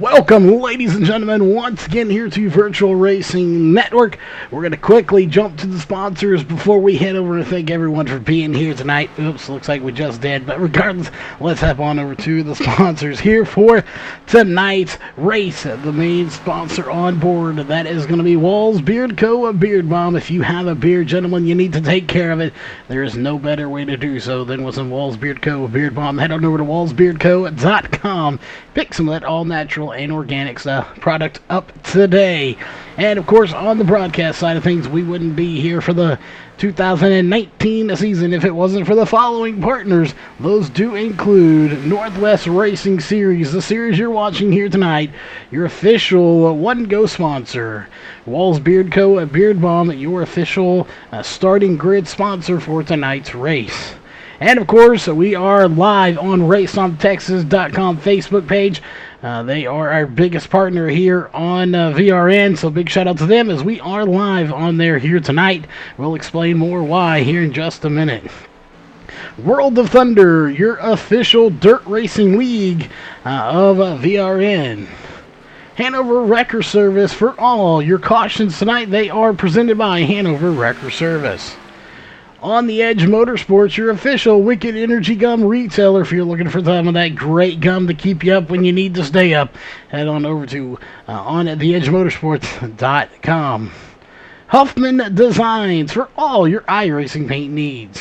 Welcome, ladies and gentlemen, once again here to Virtual Racing Network. We're going to quickly jump to the sponsors before we head over and thank everyone for being here tonight. Oops, looks like we just did, but regardless, let's hop on over to the sponsors here for tonight's race. The main sponsor on board, that is going to be Walls Beard Co. a Beard Balm. If you have a beard, gentlemen, you need to take care of it. There is no better way to do so than with some Walls Beard Co. a Beard Balm. Head on over to wallsbeardco.com. Pick some of that all-natural and organic product up today. And of course, on the broadcast side of things, we wouldn't be here for the 2019 season if it wasn't for the following partners. Those do include Northwest Racing Series, the series you're watching here tonight, your official one-go sponsor. Walls Beard Co. a Beard Balm, your official starting grid sponsor for tonight's race. And of course, we are live on RaceOnTexas.com Facebook page. They are our biggest partner here on VRN, so big shout out to them as we are live on there here tonight. We'll explain more why here in just a minute. World of Thunder, your official dirt racing league of VRN. Hanover Wrecker Service for all your cautions tonight. They are presented by Hanover Wrecker Service. On the Edge Motorsports, your official Wicked Energy Gum retailer. If you're looking for some of that great gum to keep you up when you need to stay up, head on over to ontheedgemotorsports.com. Huffman Designs for all your iRacing paint needs.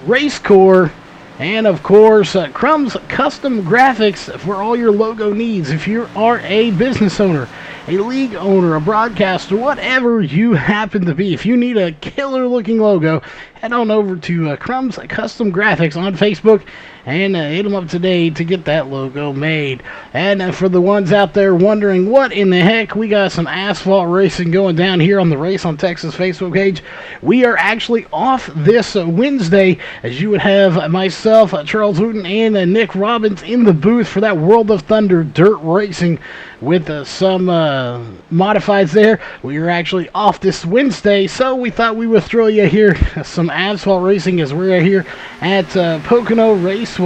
Racecore, and of course, Crumb's Custom Graphics for all your logo needs. If you are a business owner, a league owner, a broadcaster, whatever you happen to be, if you need a killer-looking logo, head on over to Crumb's Custom Graphics on Facebook and hit them up today to get that logo made. And for the ones out there wondering what in the heck, we got some asphalt racing going down here on the Race on Texas Facebook page. We are actually off this Wednesday, as you would have myself, Charles Wooten, and Nick Robbins in the booth for that World of Thunder dirt racing with some modifieds there. We are actually off this Wednesday, so we thought we would throw you here some asphalt racing as we're here at Pocono Raceway.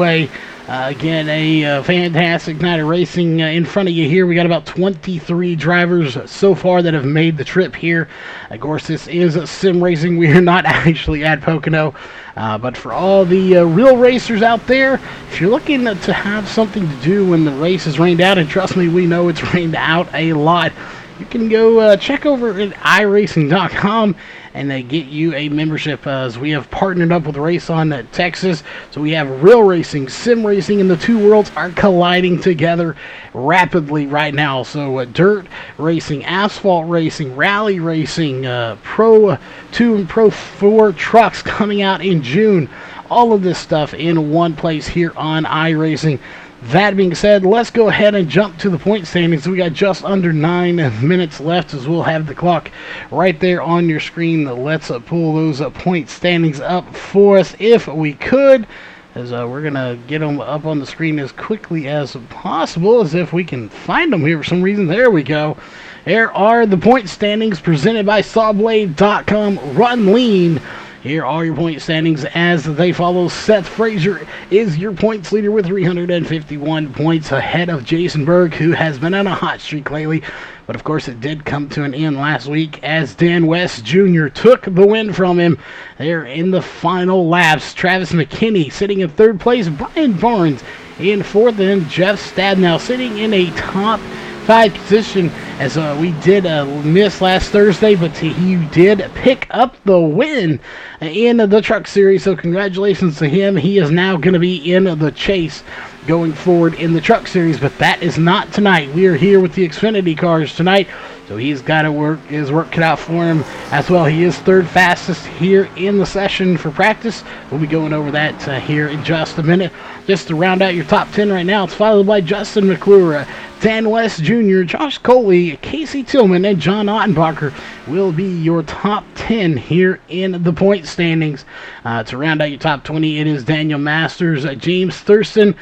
Again, a fantastic night of racing in front of you here. We got about 23 drivers so far that have made the trip here. Of course, this is sim racing. We are not actually at Pocono. But for all the real racers out there, if you're looking to have something to do when the race is rained out, and trust me, we know it's rained out a lot, you can go check over at iRacing.com and get you a membership, as we have partnered up with Race on Texas. So we have real racing, sim racing, and the two worlds are colliding together rapidly right now. So dirt racing, asphalt racing, rally racing, Pro 2 and Pro 4 trucks coming out in June. All of this stuff in one place here on iRacing. That being said, let's go ahead and jump to the point standings. We got just under 9 minutes left, as we'll have the clock right there on your screen. Let's pull those point standings up for us if we could, as we're going to get them up on the screen as quickly as possible, as if we can find them here for some reason. There we go. There are the point standings presented by Sawblade.com. Run Lean. Here are your point standings as they follow. Seth Frazier is your points leader with 351 points, ahead of Jason Berg, who has been on a hot streak lately. But of course, it did come to an end last week as Dan West Jr. took the win from him there in the final laps. Travis McKinney sitting in third place. Brian Barnes in fourth, and Jeff Stabnow sitting in a top 5 position, as we did miss last Thursday, but he did pick up the win in the truck series, so congratulations to him. He is now going to be in the chase going forward in the truck series, but that is not tonight. We are here with the Xfinity cars tonight, so he's got to his work cut out for him as well. He is third fastest here in the session for practice. We'll be going over that here in just a minute. Just to round out your top 10 right now, it's followed by Justin McClure, Dan West Jr., Josh Coley, Casey Tillman, and John Ottenbacher will be your top 10 here in the point standings. To round out your top 20, it is Daniel Masters, James Thurston,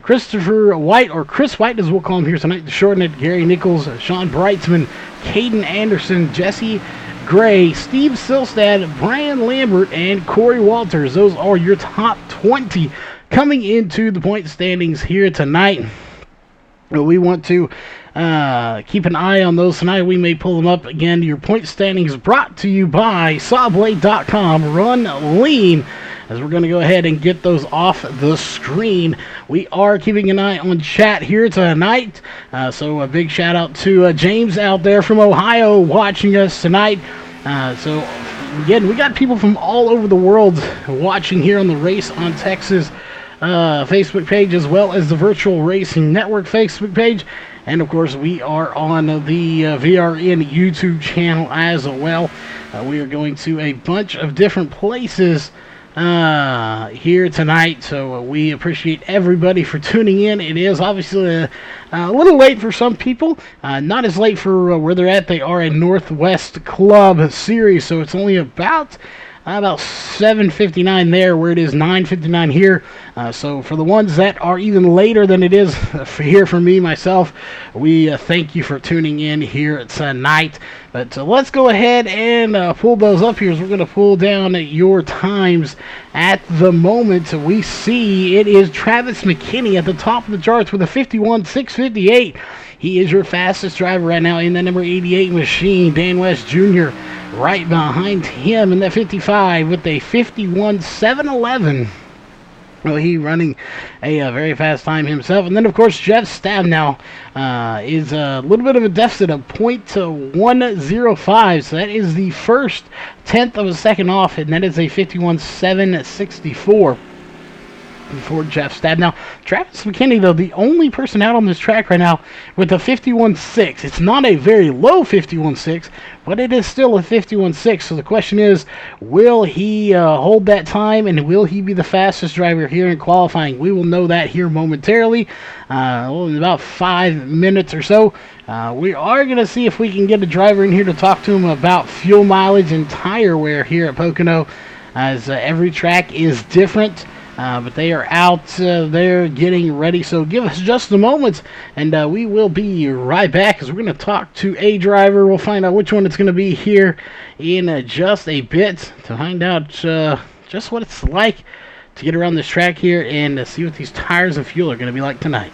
Christopher White, or Chris White as we'll call him here tonight, to shorten it, Gary Nichols, Sean Breitzman, Caden Anderson, Jesse Gray, Steve Silstad, Brian Lambert, and Corey Walters. Those are your top 20 coming into the point standings here tonight. We want to keep an eye on those tonight. We may pull them up again. Your point standings brought to you by Sawblade.com. Run lean, as we're going to go ahead and get those off the screen. We are keeping an eye on chat here tonight. So a big shout out to James out there from Ohio watching us tonight. So again, we got people from all over the world watching here on the Race on Texas Facebook page, as well as the Virtual Racing Network Facebook page. And of course, we are on the VRN YouTube channel as well. We are going to a bunch of different places here tonight, so we appreciate everybody for tuning in. It is obviously a little late for some people, not as late for where they're at. They are a Northwest Club Series, so it's only about 7:59 there, where it is 9:59 here. So for the ones that are even later than it is here for me, myself, we thank you for tuning in here tonight. But let's go ahead and pull those up here. So we're going to pull down your times at the moment. We see it is Travis McKinney at the top of the charts with a 51.658. He is your fastest driver right now in the number 88 machine. Dan West Jr. right behind him in that 55 with a 51.711. Well, he running a very fast time himself. And then, of course, Jeff Stabnow is a little bit of a deficit of .105. So that is the first tenth of a second off, and that is a 51.764. For Jeff Stabnow. Travis McKinney, though, the only person out on this track right now with a 51.6. It's not a very low 51.6, but it is still a 51.6. So the question is, will he hold that time, and will he be the fastest driver here in qualifying? We will know that here momentarily, in about 5 minutes or so. We are going to see if we can get a driver in here to talk to him about fuel mileage and tire wear here at Pocono, as every track is different. But they are out there getting ready, so give us just a moment, and we will be right back, as we're going to talk to a driver. We'll find out which one it's going to be here in just a bit, to find out just what it's like to get around this track here and see what these tires and fuel are going to be like tonight.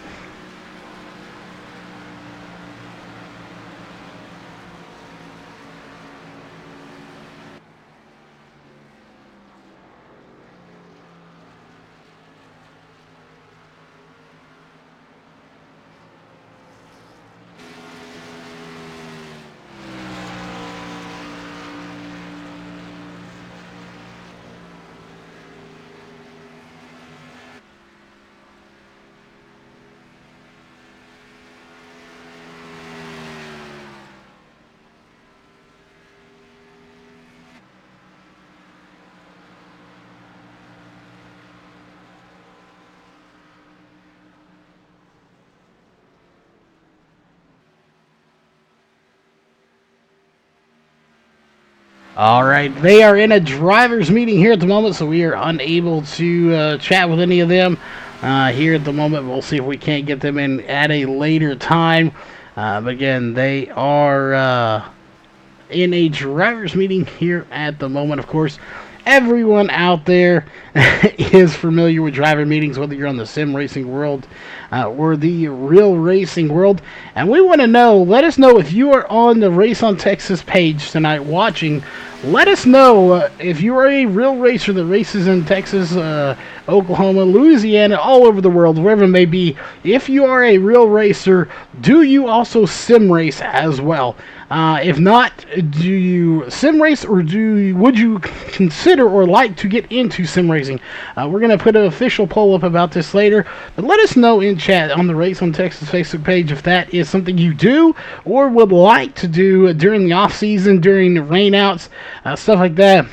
All right, they are in a driver's meeting here at the moment, so we are unable to chat with any of them here at the moment. We'll see if we can't get them in at a later time. But again, they are in a driver's meeting here at the moment. Of course, everyone out there is familiar with driver meetings, whether you're on the sim racing world or the real racing world. And we want to know, let us know if you are on the Race on Texas page tonight watching. Let us know if you are a real racer that races in Texas, Oklahoma, Louisiana, all over the world, wherever it may be. If you are a real racer, do you also sim race as well? If not, do you sim race, or would you consider or like to get into sim racing? We're going to put an official poll up about this later, but let us know in chat on the Race on Texas Facebook page if that is something you do or would like to do during the off season, during the rainouts, stuff like that.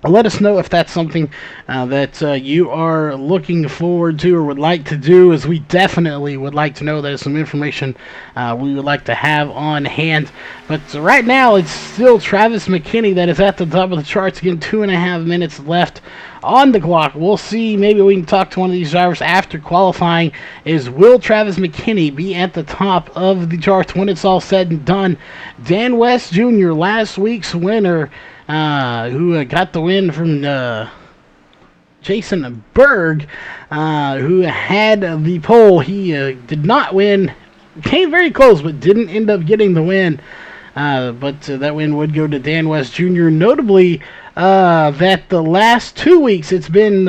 Let us know if that's something that you are looking forward to or would like to do, as we definitely would like to know. That is some information we would like to have on hand. But right now, it's still Travis McKinney that is at the top of the charts. Again, 2.5 minutes left on the clock. We'll see. Maybe we can talk to one of these drivers after qualifying. Will Travis McKinney be at the top of the charts when it's all said and done? Dan West Jr., last week's winner, who got the win from Jason Berg, who had the pole. He did not win came very close, but didn't end up getting the win. But that win would go to Dan West Jr. Notably, that the last 2 weeks it's been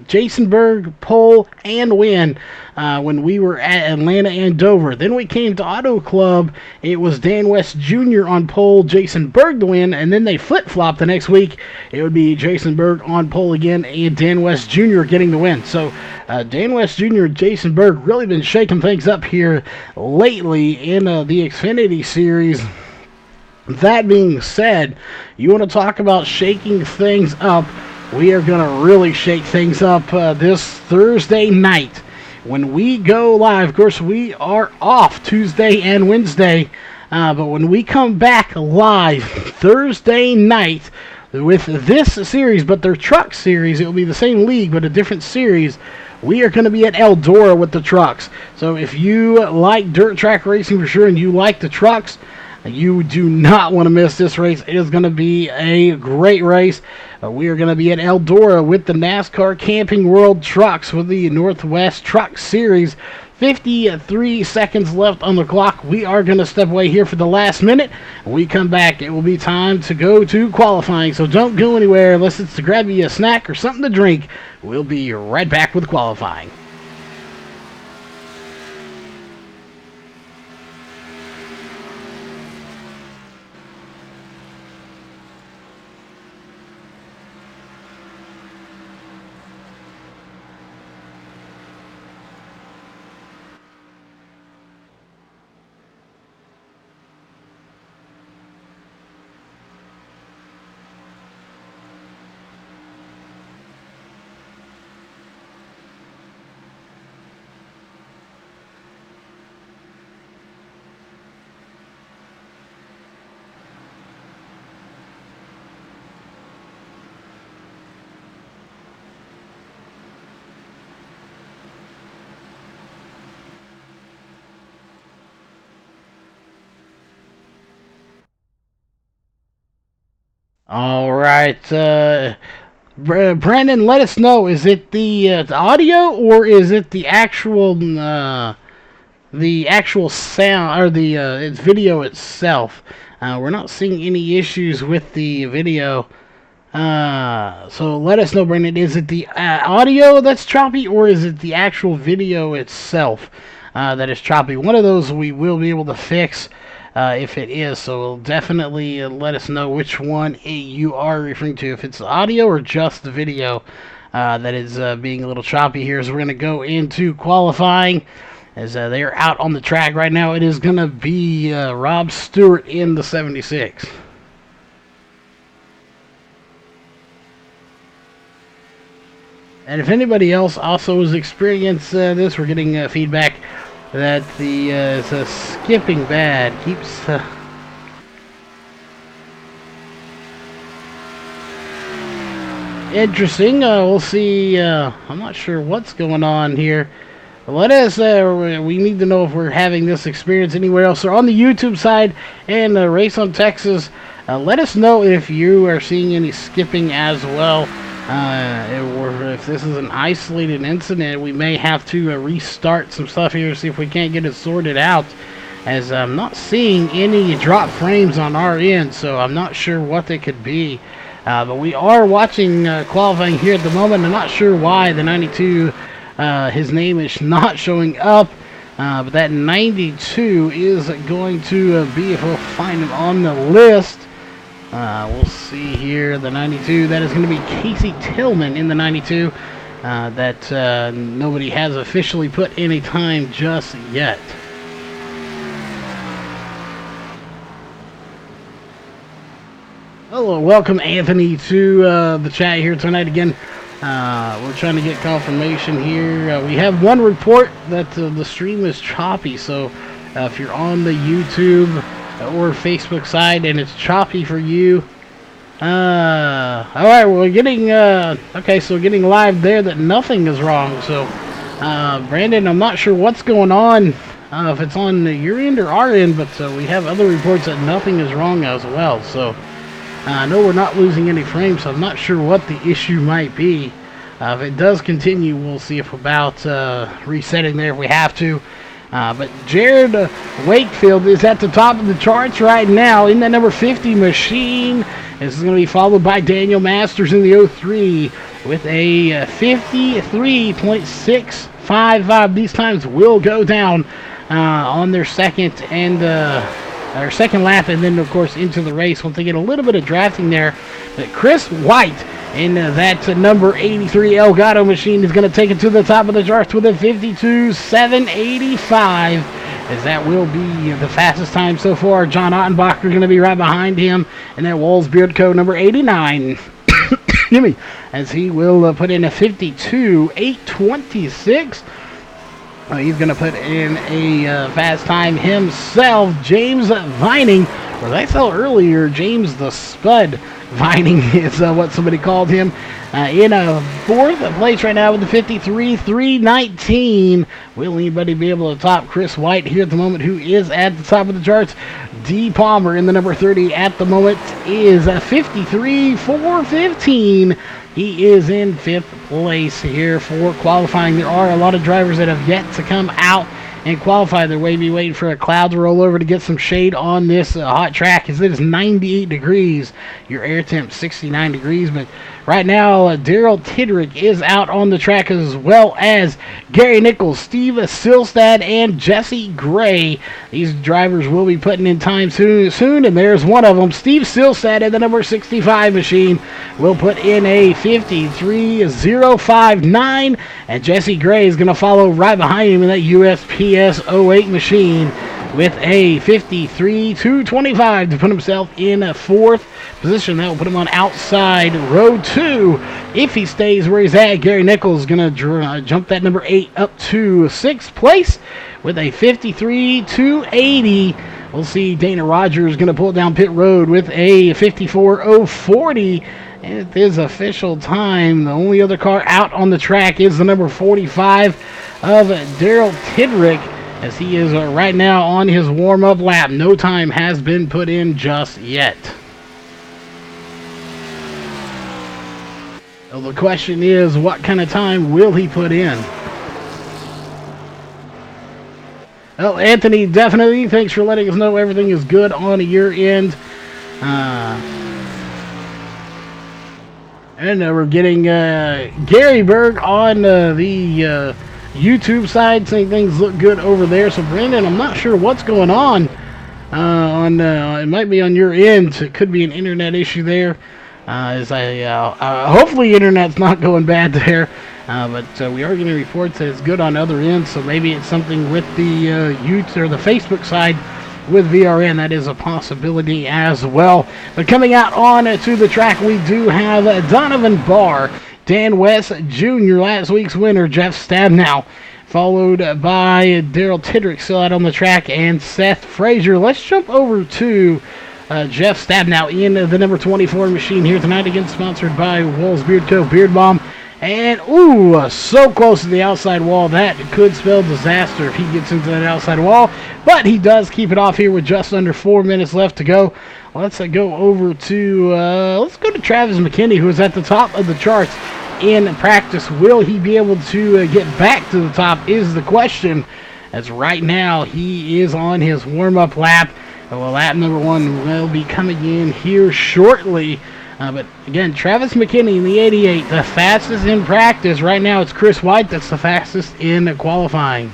Jason Berg, pole, and win when we were at Atlanta and Dover. Then we came to Auto Club. It was Dan West Jr. on pole, Jason Berg the win, and then they flip-flopped the next week. It would be Jason Berg on pole again and Dan West Jr. getting the win. So Dan West Jr. and Jason Berg really been shaking things up here lately in the Xfinity Series. That being said, you want to talk about shaking things up, we are going to really shake things up this Thursday night when we go live. Of course, we are off Tuesday and Wednesday, but when we come back live Thursday night with this series, but their truck series, it will be the same league, but a different series. We are going to be at Eldora with the trucks. So if you like dirt track racing for sure and you like the trucks, you do not want to miss this race. It is going to be a great race. We are going to be at Eldora with the NASCAR Camping World Trucks with the Northwest Truck Series. 53 seconds left on the clock. We are going to step away here for the last minute. When we come back, it will be time to go to qualifying. So don't go anywhere unless it's to grab you a snack or something to drink. We'll be right back with qualifying. All right, Brandon, let us know. Is it the audio or is it the actual sound or the its video itself? We're not seeing any issues with the video. So let us know, Brandon. Is it the audio that's choppy or is it the actual video itself that is choppy? One of those we will be able to fix. If it is, so definitely let us know which one you are referring to, if it's the audio or just the video that is being a little choppy here. So we're going to go into qualifying as they are out on the track right now. It is going to be Rob Stewart in the 76. And if anybody else also has experienced this, we're getting feedback that the skipping bad keeps interesting. We'll see. I'm not sure what's going on here. Let us, we need to know if we're having this experience anywhere else. So on the YouTube side and Race on Texas, let us know if you are seeing any skipping as well. Or if this is an isolated incident, we may have to restart some stuff here, see if we can't get it sorted out, as I'm not seeing any drop frames on our end, so I'm not sure what they could be. But we are watching qualifying here at the moment. I'm not sure why the 92, his name is not showing up, but that 92 is going to be, if we'll find him on the list. We'll see here, the 92, that is going to be Casey Tillman in the 92, that nobody has officially put any time just yet. Hello, welcome Anthony to the chat here tonight again. We're trying to get confirmation here. We have one report that the stream is choppy, so if you're on the YouTube or Facebook side and it's choppy for you, alright, we're getting okay, so getting live there that nothing is wrong. So Brandon, I'm not sure what's going on, if it's on your end or our end, but we have other reports that nothing is wrong as well. So I know we're not losing any frames, so I'm not sure what the issue might be. If it does continue, we'll see if about resetting there if we have to. But Jared Wakefield is at the top of the charts right now in that number 50 machine. This is going to be followed by Daniel Masters in the 03 with a 53.655. These times will go down on their second lap, and then of course into the race once they get a little bit of drafting there. But Chris White in that number 83 Elgato machine is going to take it to the top of the charts with a 52.785, as that will be the fastest time so far. John Ottenbacher going to be right behind him, and that Walls Beard Co. number 89. Excuse me, as he will put in a 52.826. He's going to put in a fast time himself. James Vining, or as I saw earlier, James the Spud Vining is what somebody called him. In a fourth place right now with the 53.319. Will anybody be able to top Chris White here at the moment, who is at the top of the charts? D. Palmer in the number 30 at the moment is 53.415. He is in fifth place here for qualifying. There are a lot of drivers that have yet to come out and qualify their way. Be waiting for a cloud to roll over to get some shade on this hot track, as it is 98 degrees. Your air temp 69 degrees. But right now, Daryl Tidrick is out on the track, as well as Gary Nichols, Steve Silstad, and Jesse Gray. These drivers will be putting in time soon, and there's one of them. Steve Silstad in the number 65 machine will put in a 53.059, and Jesse Gray is going to follow right behind him in that USPS 08 machine with a 53.225 to put himself in a fourth position. That will put him on outside row 2. If he stays where he's at, Gary Nichols is going to jump that number 8 up to 6th place with a 53.280. We'll see Dana Rogers going to pull down pit road with a 54.040. And it is official time. The only other car out on the track is the number 45 of Daryl Tidrick, as he is right now on his warm-up lap. No time has been put in just yet. So the question is, what kind of time will he put in? Well, Anthony, definitely, thanks for letting us know everything is good on your end. And we're getting Gary Berg on the YouTube side saying things look good over there. So, Brandon, I'm not sure what's going on. It might be on your end. It could be an internet issue there. Hopefully, internet's not going bad there. But we are getting reports that it's good on other ends. So maybe it's something with the YouTube or the Facebook side with VRN. That is a possibility as well. But coming out on to the track, we do have Donovan Barr, Dan West Jr., last week's winner, Jeff Stabnow, followed by Daryl Tidrick, still out on the track, and Seth Frazier. Let's jump over to Jeff Stabnow in the number 24 machine here tonight, again sponsored by Walls Beard Co. Beard Balm. And, so close to the outside wall. That could spell disaster if he gets into that outside wall. But he does keep it off here with just under 4 minutes left to go. Let's go over to, Travis McKinney, who is at the top of the charts in practice. Will he be able to get back to the top is the question. As right now, he is on his warm-up lap. Well, lap number 1 will be coming in here shortly. But again, Travis McKinney in the 88, the fastest in practice. Right now, it's Chris White that's the fastest in qualifying.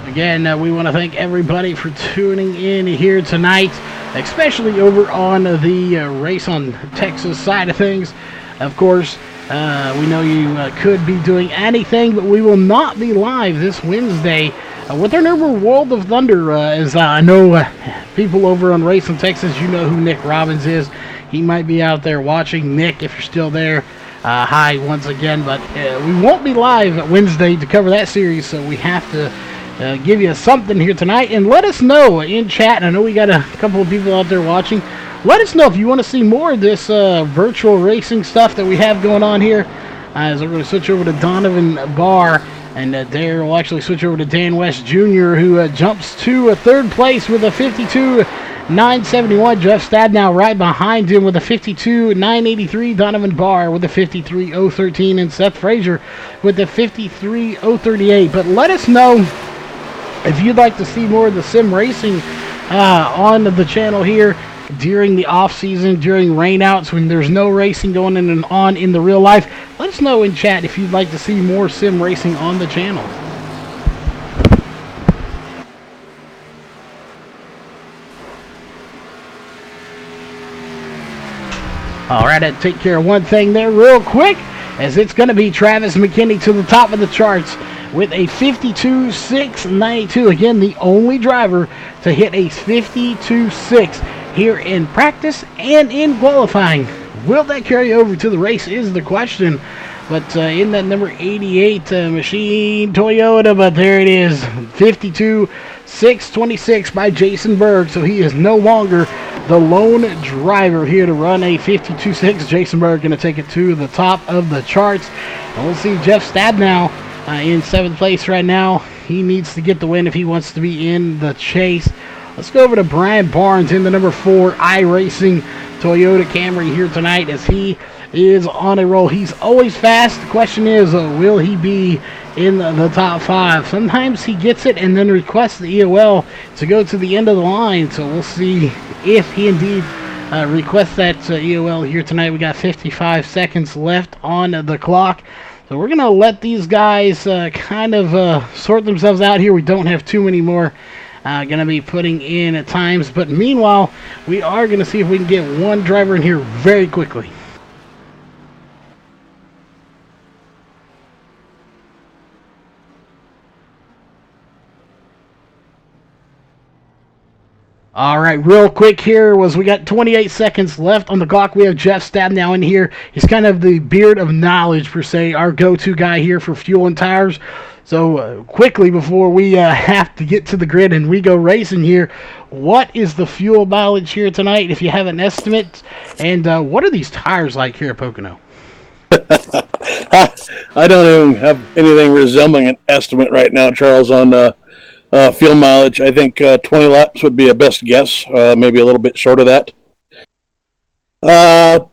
Again, we want to thank everybody for tuning in here tonight, especially over on the Race on Texas side of things. Of course, we know you could be doing anything, but we will not be live this Wednesday with our number World of Thunder. As I know people over on Race in Texas, you know who Nick Robbins is. He might be out there watching. Nick, if you're still there, hi once again. But we won't be live Wednesday to cover that series, so we have to give you something here tonight. And let us know in chat. I know we got a couple of people out there watching. Let us know if you want to see more of this virtual racing stuff that we have going on here. As we're going to switch over to Donovan Barr. And there we'll actually switch over to Dan West Jr., who jumps to third place with a 52 971, Jeff Stabnow right behind him with a 52. 983, Donovan Barr with a 53.013, and Seth Frazier with a 53.038. But let us know if you'd like to see more of the sim racing on the channel here during the off season, during rainouts when there's no racing going on in the real life. Let us know in chat if you'd like to see more sim racing on the channel. All right, I'll take care of one thing there real quick, as it's going to be Travis McKinney to the top of the charts with a 52.692. Again, the only driver to hit a 52.6 here in practice and in qualifying. Will that carry over to the race is the question. But in that number 88 machine Toyota, but there it is, 52.626 by Jason Berg. So he is no longer the lone driver here to run a 52.6. Jason Berg going to take it to the top of the charts. And we'll see Jeff Stabnow in 7th place right now. He needs to get the win if he wants to be in the chase. Let's go over to Brian Barnes in the number 4 iRacing Toyota Camry here tonight, as he is on a roll. He's always fast. The question is, will he be in the top 5? Sometimes he gets it and then requests the EOL to go to the end of the line. So we'll see if he indeed requests that EOL here tonight. We got 55 seconds left on the clock. So we're going to let these guys kind of sort themselves out here. We don't have too many more going to be putting in at times. But meanwhile, we are going to see if we can get one driver in here very quickly. All right, real quick here we got 28 seconds left on the clock. We have Jeff Stabnow in here. He's kind of the beard of knowledge, per se, our go-to guy here for fuel and tires. So quickly, before we have to get to the grid and we go racing here, what is the fuel mileage here tonight, if you have an estimate? And what are these tires like here at Pocono? I don't even have anything resembling an estimate right now, Charles, on fuel mileage. I think 20 laps would be a best guess, maybe a little bit short of that.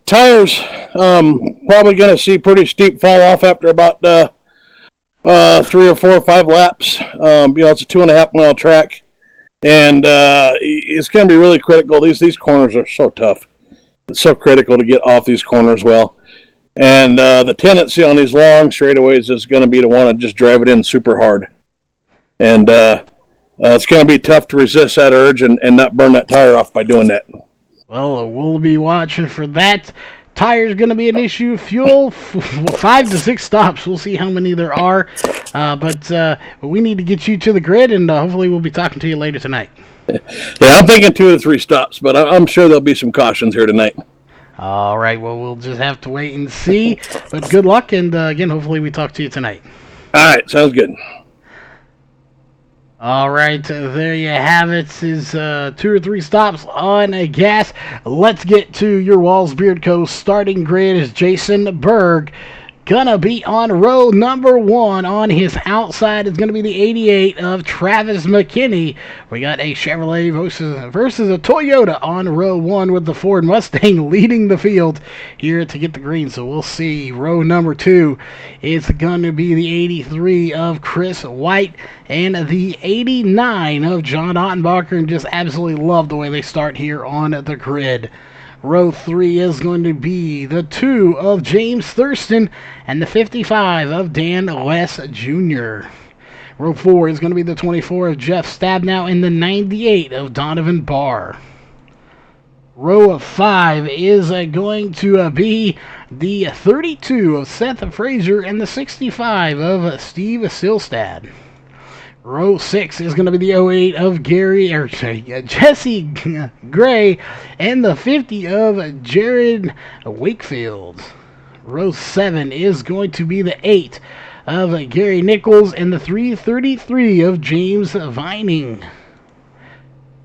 Tires, probably going to see pretty steep fall off after about 3 or 4 or 5 laps. It's a 2.5 mile track, and it's going to be really critical. These corners are so tough. It's so critical to get off these corners well. And the tendency on these long straightaways is going to be to want to just drive it in super hard. And it's going to be tough to resist that urge and not burn that tire off by doing that. Well, we'll be watching for that. Tire's going to be an issue. Fuel, 5 to 6 stops. We'll see how many there are. But we need to get you to the grid, and hopefully we'll be talking to you later tonight. Yeah, I'm thinking 2 to 3 stops, but I'm sure there'll be some cautions here tonight. All right, well, we'll just have to wait and see. But good luck, and again, hopefully we talk to you tonight. All right, sounds good. All right, there you have it. Is 2 or 3 stops on gas. Let's get to your Walls Beard Co. starting grid. Is Jason Berg gonna be on row number 1? On his outside is gonna be the 88 of Travis McKinney. We got a Chevrolet versus a Toyota on row 1, with the Ford Mustang leading the field here to get the green. So we'll see. Row number 2 is gonna be the 83 of Chris White and the 89 of John Ottenbacher, and just absolutely love the way they start here on the grid. Row 3 is going to be the 2 of James Thurston and the 55 of Dan West Jr. Row 4 is going to be the 24 of Jeff Stabnow and the 98 of Donovan Barr. Row 5 is going to be the 32 of Seth Frazier and the 65 of Steve Silstad. Row 6 is going to be the 08 of Jesse Gray and the 50 of Jared Wakefield. Row 7 is going to be the 8 of Gary Nichols and the 333 of James Vining.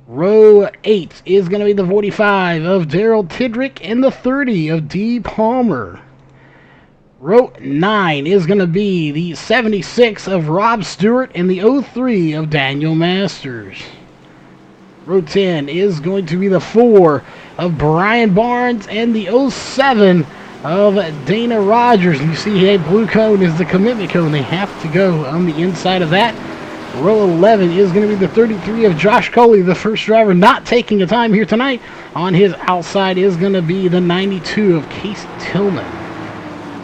Row 8 is going to be the 45 of Daryl Tidrick and the 30 of Dee Palmer. Row 9 is going to be the 76 of Rob Stewart and the 03 of Daniel Masters. Row 10 is going to be the 4 of Brian Barnes and the 07 of Dana Rogers. And you see, hey, blue cone is the commitment cone. They have to go on the inside of that. Row 11 is going to be the 33 of Josh Coley, the first driver not taking a time here tonight. On his outside is going to be the 92 of Case Tillman.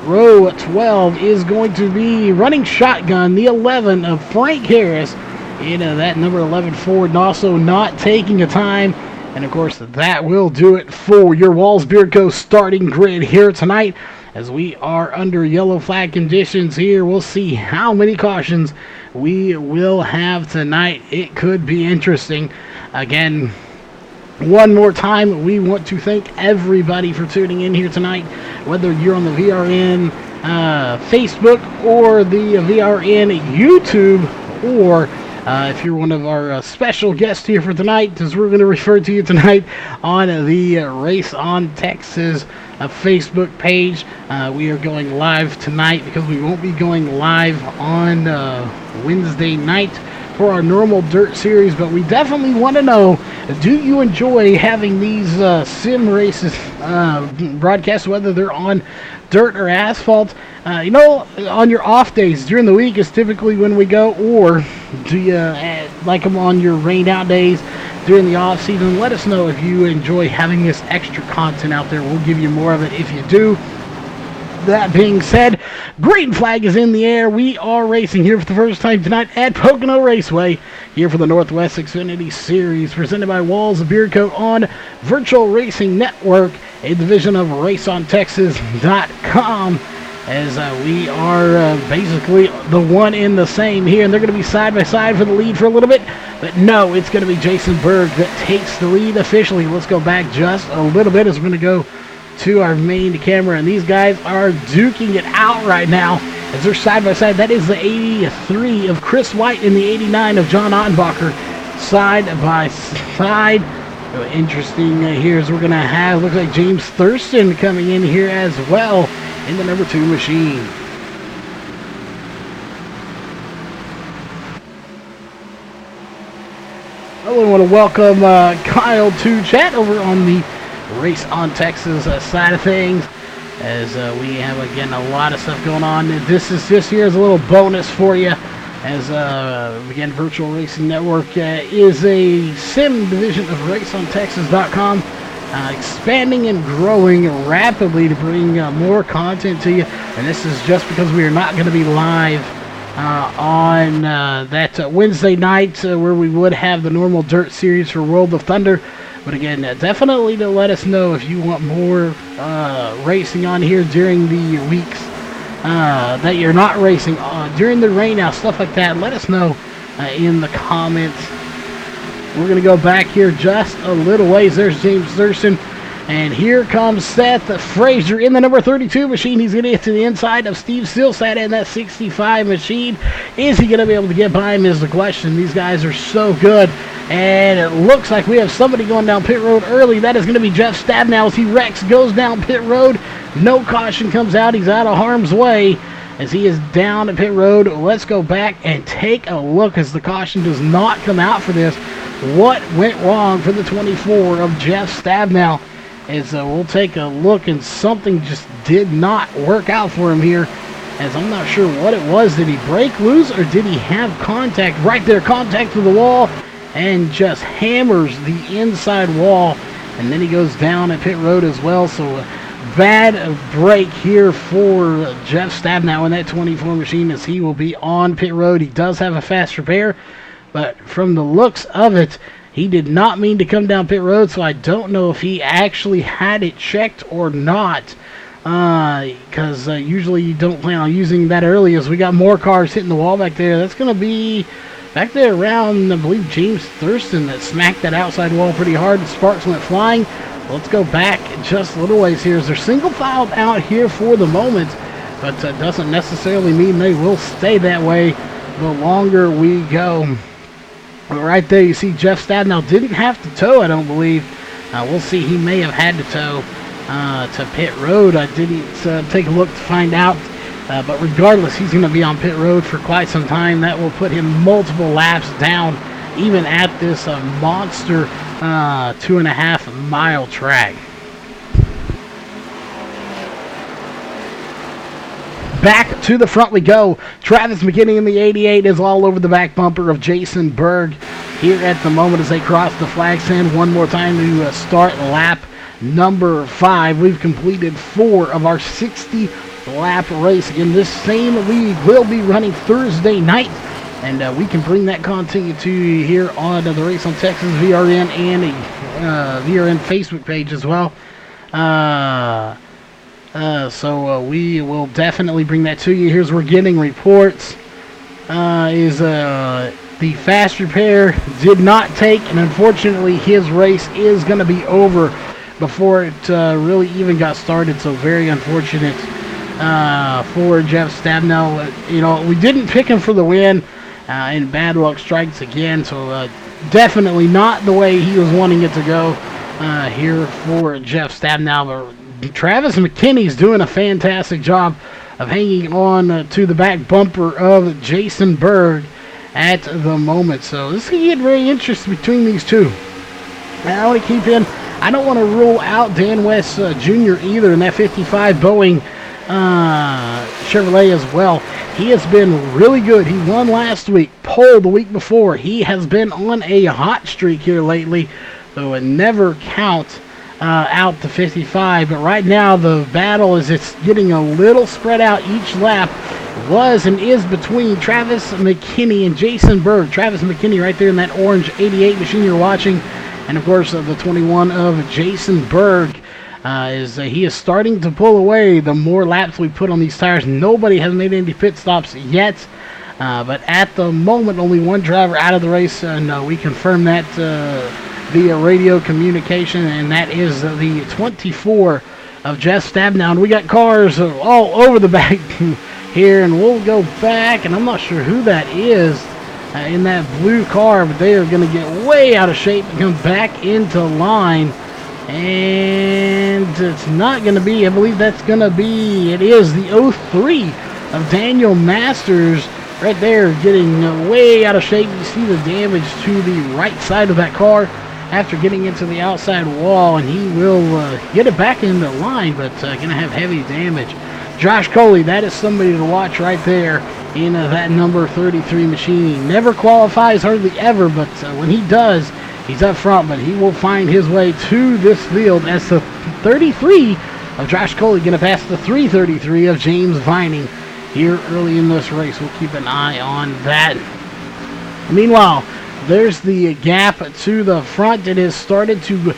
Row 12 is going to be running shotgun, the 11 of Frank Harris. That number 11 Ford, and also not taking a time. And of course, that will do it for your Walls Beard Co. starting grid here tonight. As we are under yellow flag conditions here, we'll see how many cautions we will have tonight. It could be interesting. Again, one more time, we want to thank everybody for tuning in here tonight, whether you're on the VRN Facebook or the VRN YouTube, or if you're one of our special guests here for tonight, as we're going to refer to you tonight on the Race on Texas Facebook page. We are going live tonight because we won't be going live on Wednesday night for our normal dirt series, but we definitely want to know, do you enjoy having these sim races broadcast, whether they're on dirt or asphalt? On your off days during the week is typically when we go, or do you like them on your rain out days during the off season? Let us know if you enjoy having this extra content out there. We'll give you more of it if you do. That being said, green flag is in the air. We are racing here for the first time tonight at Pocono Raceway here for the Northwest Xfinity Series, presented by Walls of Beard Coat on Virtual Racing Network, a division of RaceOnTexas.com. As we are basically the one in the same here, and they're going to be side by side for the lead for a little bit, but no, it's going to be Jason Berg that takes the lead officially. Let's go back just a little bit as we're going to go to our main camera, and these guys are duking it out right now as they're side by side. That is the 83 of Chris White and the 89 of John Ottenbacher side by side. Interesting here is we're going to have, looks like James Thurston coming in here as well in the number 2 machine. I really want to welcome Kyle to chat over on the Race on Texas side of things, as we have again a lot of stuff going on. This here is a little bonus for you, as again, Virtual Racing Network is a sim division of RaceOnTexas.com, expanding and growing rapidly to bring more content to you. And this is just because we are not going to be live on that Wednesday night where we would have the normal dirt series for World of Thunder. But again, definitely to let us know if you want more racing on here during the weeks that you're not racing during the rain out, stuff like that. Let us know in the comments. We're going to go back here just a little ways. There's James Thurston. And here comes Seth Frazier in the number 32 machine. He's going to get to the inside of Steve Silsat in that 65 machine. Is he going to be able to get by him is the question. These guys are so good. And it looks like we have somebody going down pit road early. That is going to be Jeff Stabnow as he wrecks, goes down pit road. No caution comes out. He's out of harm's way as he is down at pit road. Let's go back and take a look as the caution does not come out for this. What went wrong for the 24 of Jeff Stabnow? As we'll take a look, and something just did not work out for him here, as I'm not sure what it was. Did he break loose, or did he have contact right there, contact with the wall, and just hammers the inside wall, and then he goes down at pit road as well. So a bad break here for Jeff Stabnow in that 24 machine, as he will be on pit road. He does have a fast repair, but from the looks of it, he did not mean to come down pit road, so I don't know if he actually had it checked or not, because usually you don't plan on using that early, as we got more cars hitting the wall back there. That's going to be back there around, I believe, James Thurston that smacked that outside wall pretty hard. The sparks went flying. Let's go back just a little ways here, as they're single filed out here for the moment, but doesn't necessarily mean they will stay that way the longer we go. Right there, you see Jeff Stabnow didn't have to tow, I don't believe. We'll see. He may have had to tow to pit road. I didn't take a look to find out. But regardless, he's going to be on pit road for quite some time. That will put him multiple laps down even at this monster 2.5 mile track. Back to the front we go. Travis McKinney in the 88 is all over the back bumper of Jason Berg here at the moment as they cross the flag stand one more time to start lap number 5. We've completed 4 of our 60 lap race in this same league. We'll be running Thursday night, and we can bring that content to you here on the Race on Texas VRN and VRN Facebook page as well. So we will definitely bring that to you. Here's where we're getting reports. The fast repair did not take, and unfortunately his race is going to be over before it really even got started. So very unfortunate for Jeff Stabnow. We didn't pick him for the win, and bad luck strikes again. So definitely not the way he was wanting it to go here for Jeff Stabnow. But Travis McKinney's doing a fantastic job of hanging on to the back bumper of Jason Berg at the moment. So this is going to get very interesting between these two. And I don't want to rule out Dan West Jr. either in that 55 Boeing Chevrolet as well. He has been really good. He won last week, pole the week before. He has been on a hot streak here lately, though it never counts out to 55. But right now the battle is it's getting a little spread out each lap. Was and is between Travis McKinney and Jason Berg. Travis McKinney right there in that orange 88 machine you're watching, and of course the 21 of Jason Berg. He is starting to pull away the more laps we put on these tires. Nobody has made any pit stops yet, but at the moment only one driver out of the race, and we confirm that via radio communication, and that is the 24 of Jeff Stabnow. And we got cars all over the back here, and we'll go back, and I'm not sure who that is in that blue car, but they are going to get way out of shape and come back into line. And it's not going to be, I believe that's going to be, it is the 03 of Daniel Masters right there getting way out of shape. You see the damage to the right side of that car after getting into the outside wall, and he will get it back into line, but going to have heavy damage. Josh Coley, that is somebody to watch right there in that number 33 machine. He never qualifies hardly ever, but when he does, he's up front, but he will find his way to this field as the 33 of Josh Coley going to pass the 333 of James Vining here early in this race. We'll keep an eye on that. Meanwhile, there's the gap to the front. It has started to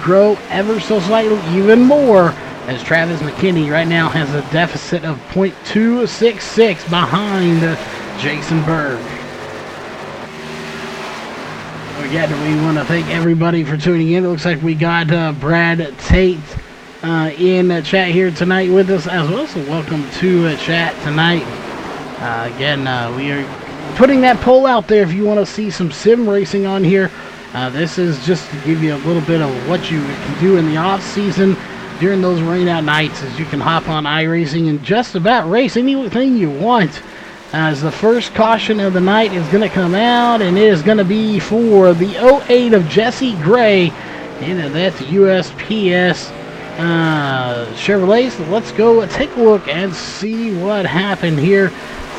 grow ever so slightly even more, as Travis McKinney right now has a deficit of .266 behind Jason Berg. Again, we want to thank everybody for tuning in. It looks like we got Brad Tate in chat here tonight with us as well, so welcome to chat tonight. We are putting that poll out there if you want to see some sim racing on here. This is just to give you a little bit of what you can do in the off season during those rain out nights, as you can hop on iRacing and just about race anything you want. As the first caution of the night is going to come out, and it is going to be for the 08 of Jesse Gray, and that's USPS Chevrolet. So let's go take a look and see what happened here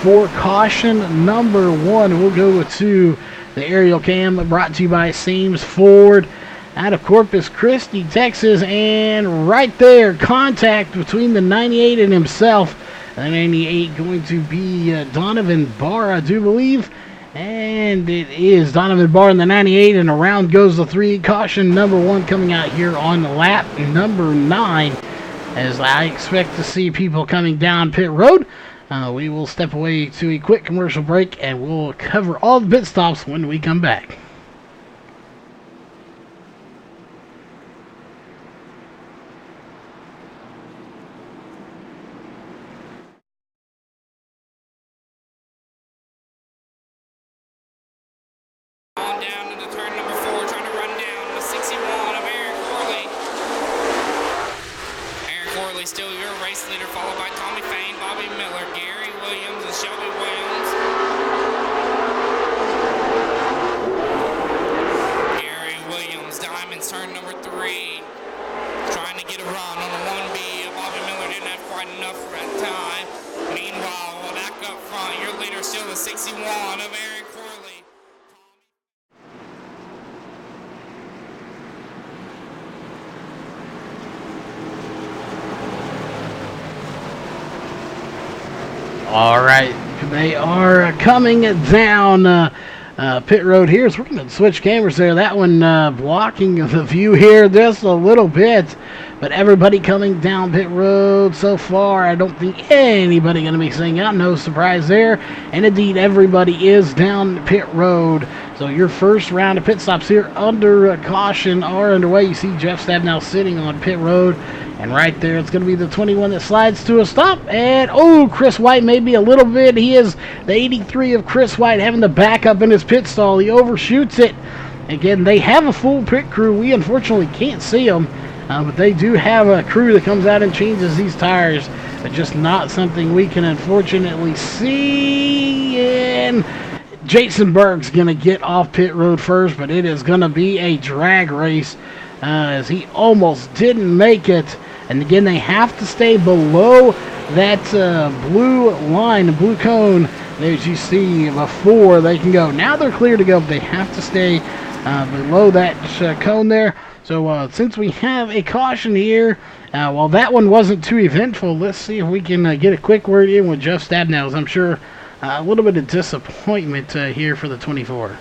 for caution number 1. We'll go to the aerial cam brought to you by Sames Ford out of Corpus Christi, Texas, and right there, contact between the 98 and himself. The 98 going to be Donovan Barr, I do believe. And it is Donovan Barr in the 98, and around goes the 3. Caution number 1 coming out here on lap number 9. As I expect to see people coming down pit road. We will step away to a quick commercial break, and we'll cover all the pit stops when we come back. Still your race leader, followed by Tommy Fain, Bobby Miller, Gary Williams, and Shelby Williams. time in turn number 3. Trying to get a run on the 1B. Bobby Miller didn't have quite enough for that time. Meanwhile, back up front, your leader still is 61 of Aaron Corley. All right, they are coming down pit road here, so we're going to switch cameras there. That one blocking the view here just a little bit, but everybody coming down pit road so far. I don't think anybody going to be staying out. No surprise there, and indeed everybody is down pit road. So your first round of pit stops here under caution are underway. You see Jeff Stabenow sitting on pit road. And right there, it's going to be the 21 that slides to a stop. And, oh, Chris White maybe a little bit. He is the 83 of Chris White having to back up in his pit stall. He overshoots it. Again, they have a full pit crew. We unfortunately can't see them. But they do have a crew that comes out and changes these tires. But just not something we can unfortunately see. And Jason Berg's going to get off pit road first. But it is going to be a drag race. As he almost didn't make it. And again, they have to stay below that blue line, the blue cone, as you see, before they can go. Now they're clear to go, but they have to stay below that cone there. So since we have a caution here, while that one wasn't too eventful, let's see if we can get a quick word in with Jeff Stabenow. I'm sure a little bit of disappointment here for the 24.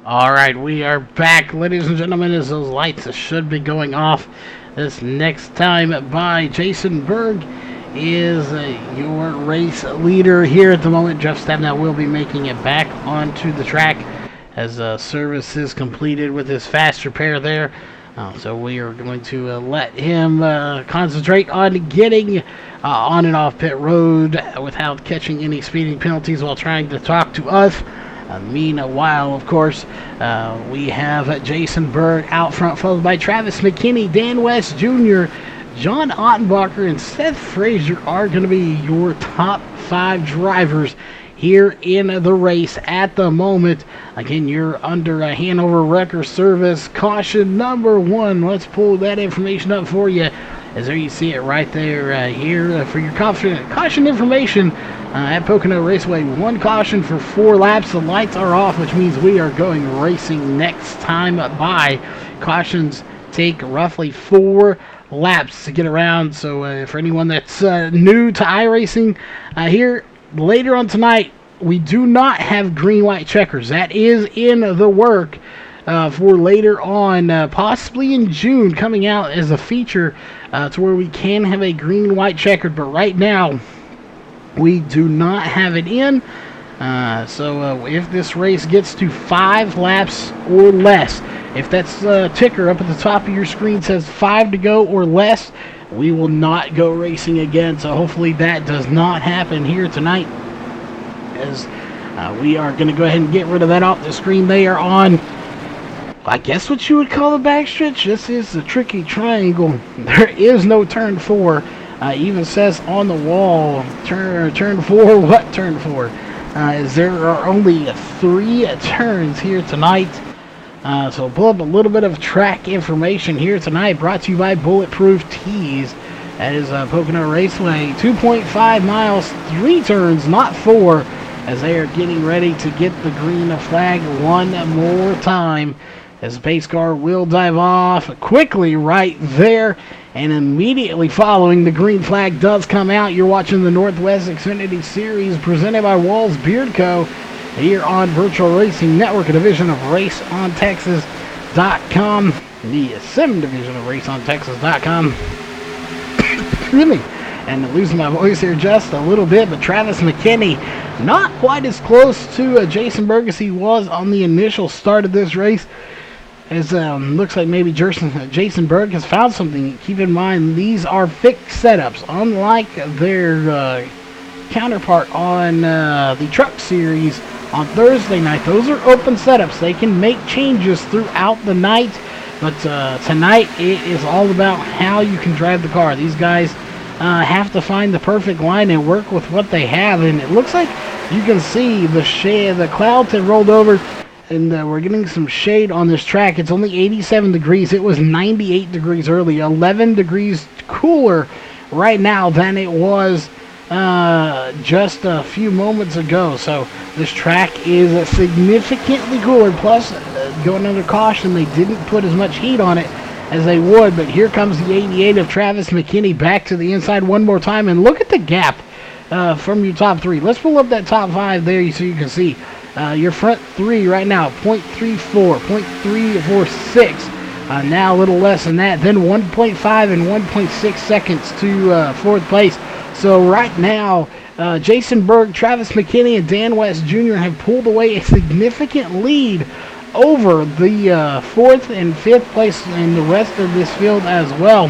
All right, we are back, ladies and gentlemen, as those lights should be going off. This next time by Jason Berg is your race leader here at the moment. Jeff Stabenow will be making it back onto the track as service is completed with his fast repair there. So we are going to let him concentrate on getting on and off pit road without catching any speeding penalties while trying to talk to us. Meanwhile, of course, we have Jason Berg out front, followed by Travis McKinney, Dan West Jr., John Ottenbacher, and Seth Frazier are going to be your top 5 drivers here in the race at the moment. Again, you're under a Hanover Wrecker Service caution number 1. Let's pull that information up for you. As there you see it right there here for your caution information at Pocono Raceway. 1 caution for 4 laps. The lights are off, which means we are going racing next time by. Cautions take roughly 4 laps to get around. So for anyone that's new to iRacing, here later on tonight, we do not have green-white checkers. That is in the work for later on, possibly in June, coming out as a feature to where we can have a green-white checkered. But right now, we do not have it in. So if this race gets to 5 laps or less, if that's ticker up at the top of your screen says 5 to go or less, we will not go racing again. So hopefully that does not happen here tonight, as we are going to go ahead and get rid of that off the screen. They are on, I guess what you would call the backstretch. This is the tricky triangle. There is no turn 4. Even says on the wall, turn 4, what turn 4? As there are only 3 turns here tonight. So pull up a little bit of track information here tonight, brought to you by Bulletproof Tees. That is Pocono Raceway. 2.5 miles, 3 turns, not 4, as they are getting ready to get the green flag one more time. As the pace car will dive off quickly right there, and immediately following the green flag does come out. You're watching the Northwest Xfinity Series presented by Walls Beard Co. here on Virtual Racing Network, a division of RaceOnTexas.com, the Sim division of RaceOnTexas.com. Excuse me. And losing my voice here just a little bit, but Travis McKinney not quite as close to Jason Berg as he was on the initial start of this race. As looks like maybe Jason Berg has found something. Keep in mind, these are fixed setups, unlike their counterpart on the Truck Series on Thursday night. Those are open setups. They can make changes throughout the night, but tonight it is all about how you can drive the car. These guys have to find the perfect line and work with what they have, and it looks like you can see the clouds have rolled over, and we're getting some shade on this track. It's only 87 degrees. It was 98 degrees early, 11 degrees cooler right now than it was just a few moments ago. So this track is significantly cooler. Plus, going under caution, they didn't put as much heat on it as they would. But here comes the 88 of Travis McKinney back to the inside one more time. And look at the gap from your top 3. Let's pull up that top 5 there so you can see. Your front 3 right now, 0.34, 0.346. Now a little less than that. Then 1.5 and 1.6 seconds to 4th place. So right now, Jason Berg, Travis McKinney, and Dan West Jr. have pulled away a significant lead over the 4th and 5th place in the rest of this field as well.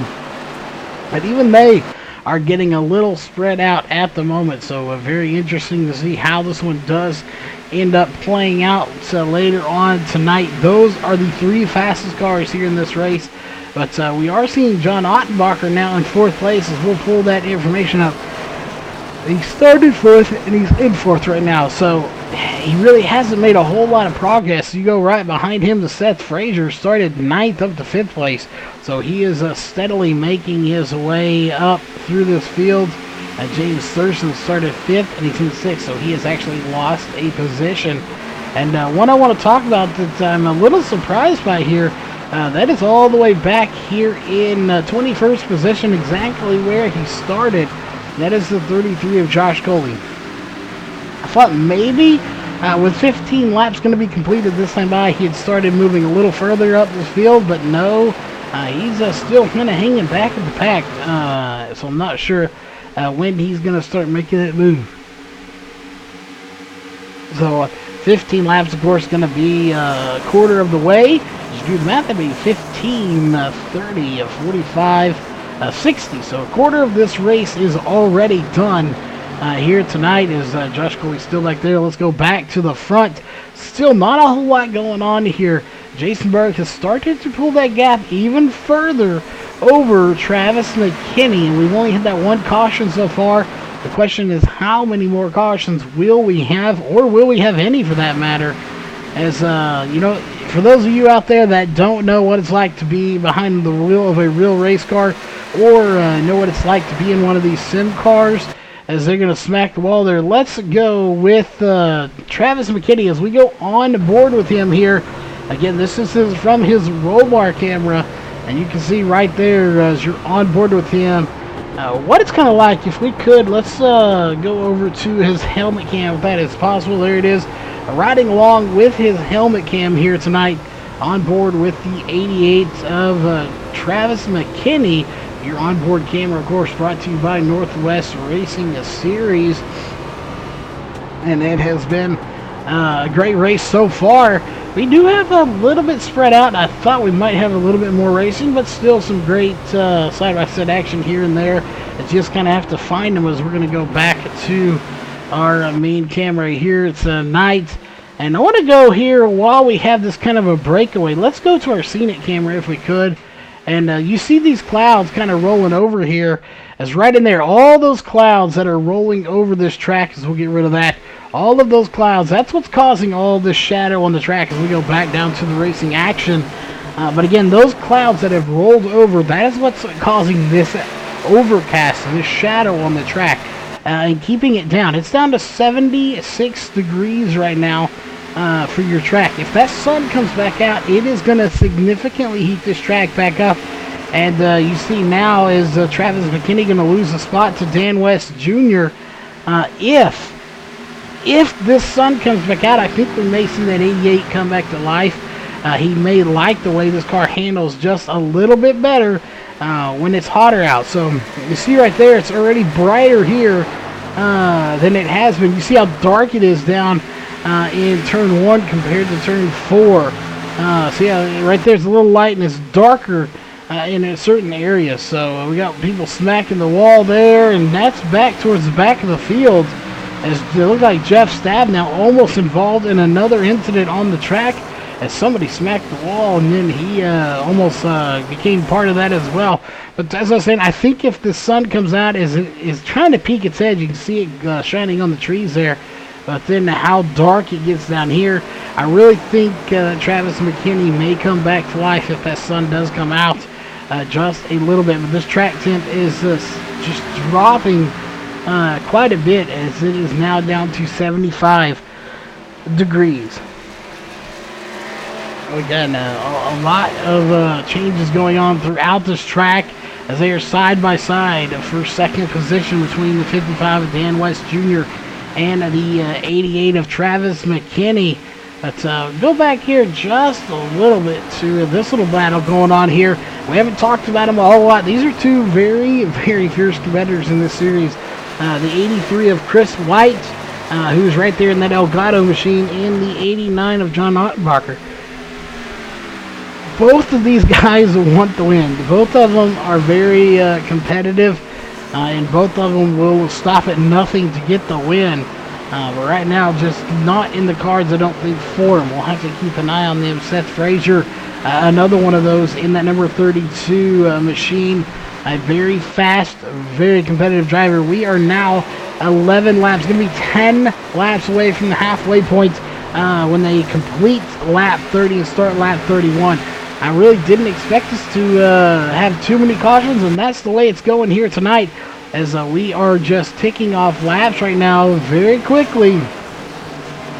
But even they are getting a little spread out at the moment. So very interesting to see how this one does end up playing out later on tonight. Those are the 3 fastest cars here in this race. But we are seeing John Ottenbacher now in 4th place, as we'll pull that information up. He started 4th and he's in 4th right now. So he really hasn't made a whole lot of progress. You go right behind him to Seth Frazier, started 9th up to 5th place. So he is steadily making his way up through this field. James Thurston started 5th and he's in 6th, so he has actually lost a position. And one I want to talk about that I'm a little surprised by here, that is all the way back here in 21st position, exactly where he started. That is the 33 of Josh Coley. I thought maybe with 15 laps going to be completed this time by, he had started moving a little further up this field, but no, he's still kind of hanging back in the pack. So I'm not sure when he's going to start making that move. So 15 laps, of course, going to be a quarter of the way. Just do the math, that'd be 15, 30, 45, 60. So a quarter of this race is already done here tonight. Is Josh Coley still back there? Let's go back to the front. Still not a whole lot going on here. Jason Berg has started to pull that gap even further over Travis McKinney, and we've only had that 1 caution so far. The question is, how many more cautions will we have, or will we have any for that matter? As you know, for those of you out there that don't know what it's like to be behind the wheel of a real race car, or know what it's like to be in one of these sim cars as they're going to smack the wall there. Let's go with Travis McKinney as we go on board with him here. Again, this is from his roll bar camera, and you can see right there as you're on board with him what it's kind of like. If we could, let's go over to his helmet cam if that is possible. There it is, riding along with his helmet cam here tonight on board with the 88 of Travis McKinney. Your onboard camera, of course, brought to you by Northwest Racing Series. And it has been a great race so far. We do have a little bit spread out. I thought we might have a little bit more racing, but still some great side-by-side action here and there. It's just kind of have to find them as we're going to go back to our main camera here tonight. And I want to go here while we have this kind of a breakaway. Let's go to our scenic camera if we could. And you see these clouds kind of rolling over here. As right in there, all those clouds that are rolling over this track, as we'll get rid of that. All of those clouds, that's what's causing all this shadow on the track as we go back down to the racing action. But again, those clouds that have rolled over, that is what's causing this overcast, this shadow on the track. And keeping it down. It's down to 76 degrees right now. For your track. If that sun comes back out, it is going to significantly heat this track back up. And you see now is Travis McKinney going to lose a spot to Dan West Jr. If this sun comes back out, I think we may see that 88 come back to life. He may like the way this car handles just a little bit better when it's hotter out. So you see right there, it's already brighter here than it has been. You see how dark it is down in turn 1 compared to turn 4. See how right there's a little light and it's darker in a certain area. So we got people smacking the wall there, and that's back towards the back of the field. As it looked like Jeff Stabnow almost involved in another incident on the track as somebody smacked the wall, and then he almost became part of that as well. But as I was saying, I think if the sun comes out, is trying to peek its edge, you can see it shining on the trees there. But then how dark it gets down here, I really think Travis McKinney may come back to life if that sun does come out just a little bit. But this track temp is just dropping quite a bit as it is now down to 75 degrees. Again, a lot of changes going on throughout this track as they are side by side for second position between the 55 of Dan West Jr. and the 88 of Travis McKinney. Let's go back here just a little bit to this little battle going on here. We haven't talked about them a whole lot. These are two very, very fierce competitors in this series. The 83 of Chris White, who's right there in that Elgato machine, and the 89 of John Ottenbacher. Both of these guys want the win. Both of them are very competitive. And both of them will stop at nothing to get the win. But right now, just not in the cards, I don't think, for them. We'll have to keep an eye on them. Seth Frazier, another one of those in that number 32 machine. A very fast, very competitive driver. We are now 11 laps. Going to be 10 laps away from the halfway point when they complete lap 30 and start lap 31. I really didn't expect us to have too many cautions, and that's the way it's going here tonight, as we are just ticking off laps right now very quickly.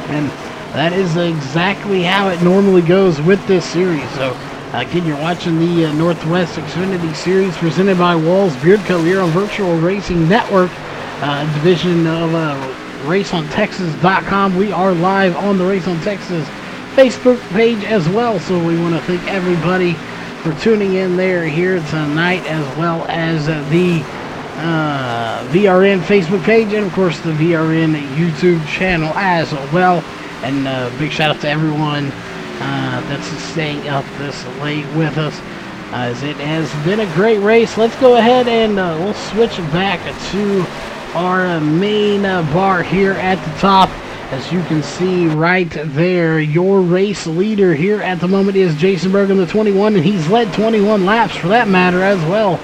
And that is exactly how it normally goes with this series. So, again, you're watching the Northwest Xfinity Series presented by Walls Beard Co. here on Virtual Racing Network, division of RaceOnTexas.com. We are live on the Race on Texas Facebook page as well, so we want to thank everybody for tuning in there here tonight, as well as the VRN Facebook page and of course the VRN YouTube channel as well. And big shout out to everyone that's staying up this late with us, as it has been a great race. Let's go ahead and we'll switch back to our main bar here at the top. As you can see right there, your race leader here at the moment is Jason Berg in the 21, and he's led 21 laps for that matter as well.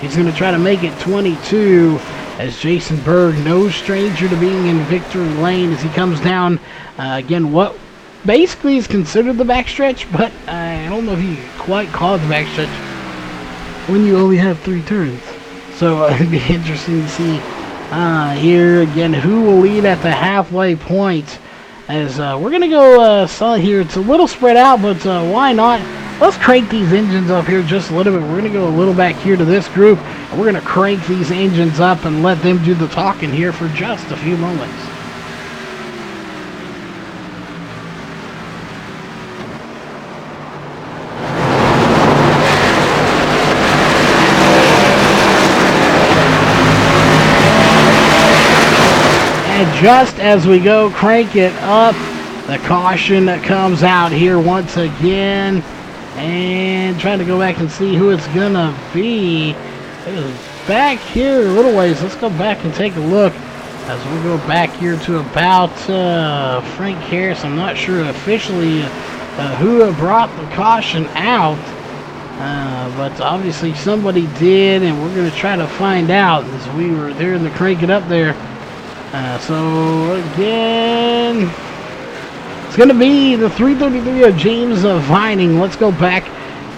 He's going to try to make it 22, as Jason Berg, no stranger to being in victory lane as he comes down, again, what basically is considered the backstretch, but I don't know if you quite call it the backstretch. when you only have 3 turns. So it'd be interesting to see here again who will lead at the halfway point. As we're gonna go solid here. It's a little spread out, but why not? Let's crank these engines up here just a little bit. We're gonna go a little back here to this group, and we're gonna crank these engines up and let them do the talking here for just a few moments. And just as we go crank it up, the caution that comes out here once again. And trying to go back and see who it's gonna be. It is back here a little ways. Let's go back and take a look as we go back here to about Frank Harris. I'm not sure officially who brought the caution out, but obviously somebody did, and we're gonna try to find out as we were there in the crank it up there. So again, it's going to be the 333 of James Vining. Let's go back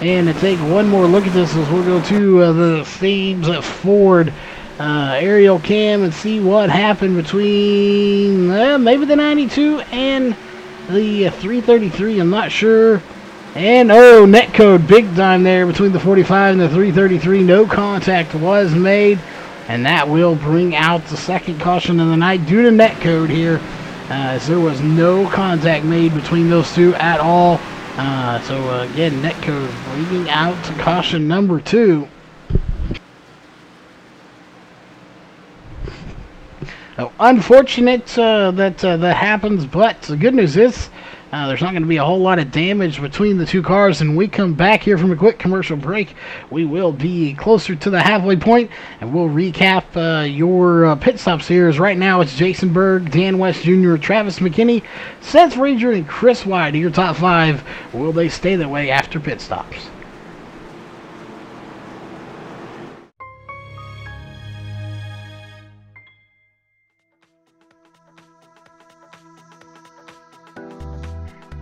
and take one more look at this as we'll go to the Thames Ford aerial cam and see what happened between maybe the 92 and the 333. I'm not sure. And oh, netcode big time there between the 45 and the 333. No contact was made. And that will bring out the second caution of the night due to netcode here, as there was no contact made between those two at all. So again, netcode bringing out to caution number 2. Unfortunate that happens, but the good news is there's not going to be a whole lot of damage between the two cars. And we come back here from a quick commercial break. We will be closer to the halfway point, and we'll recap your pit stops here. As right now, it's Jason Berg, Dan West Jr., Travis McKinney, Seth Ranger, and Chris White. Your top 5. Will they stay that way after pit stops?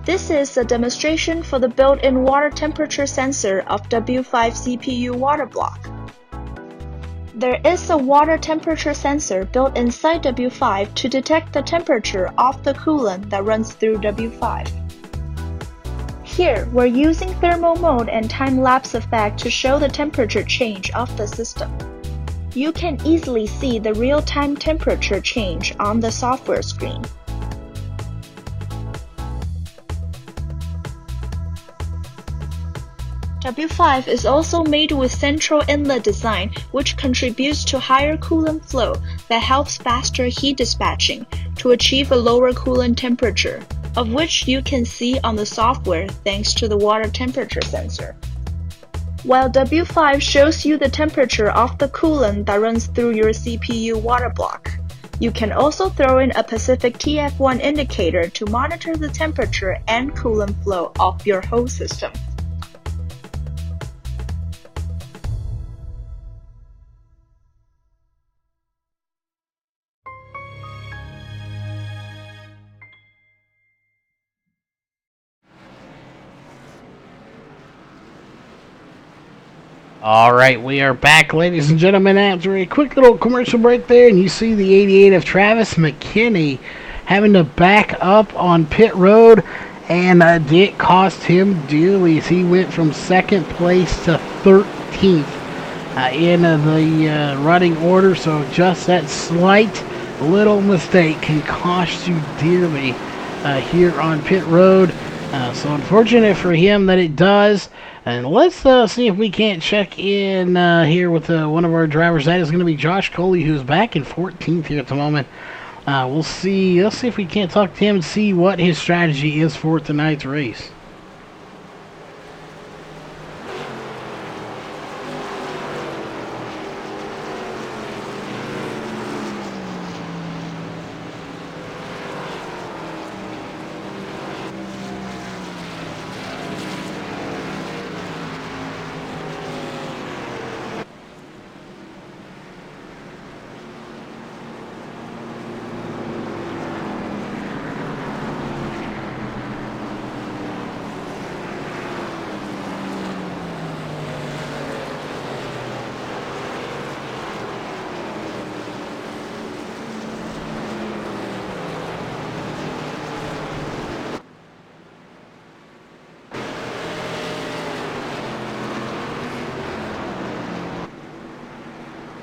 This is a demonstration for the built-in water temperature sensor of W5 CPU water block. There is a water temperature sensor built inside W5 to detect the temperature of the coolant that runs through W5. Here, we're using thermal mode and time-lapse effect to show the temperature change of the system. You can easily see the real-time temperature change on the software screen. W5 is also made with central inlet design, which contributes to higher coolant flow that helps faster heat dispatching to achieve a lower coolant temperature, of which you can see on the software thanks to the water temperature sensor. While W5 shows you the temperature of the coolant that runs through your CPU water block, you can also throw in a Pacific TF1 indicator to monitor the temperature and coolant flow of your whole system. Alright, we are back, ladies and gentlemen, after a quick little commercial break there, and you see the 88 of Travis McKinney having to back up on pit road, and it cost him dearly as he went from second place to 13th in the running order. So just that slight little mistake can cost you dearly here on pit road. So unfortunate for him that it does. And let's see if we can't check in here with one of our drivers. That is going to be Josh Coley, who's back in 14th here at the moment. We'll see. Let's see if we can't talk to him and see what his strategy is for tonight's race.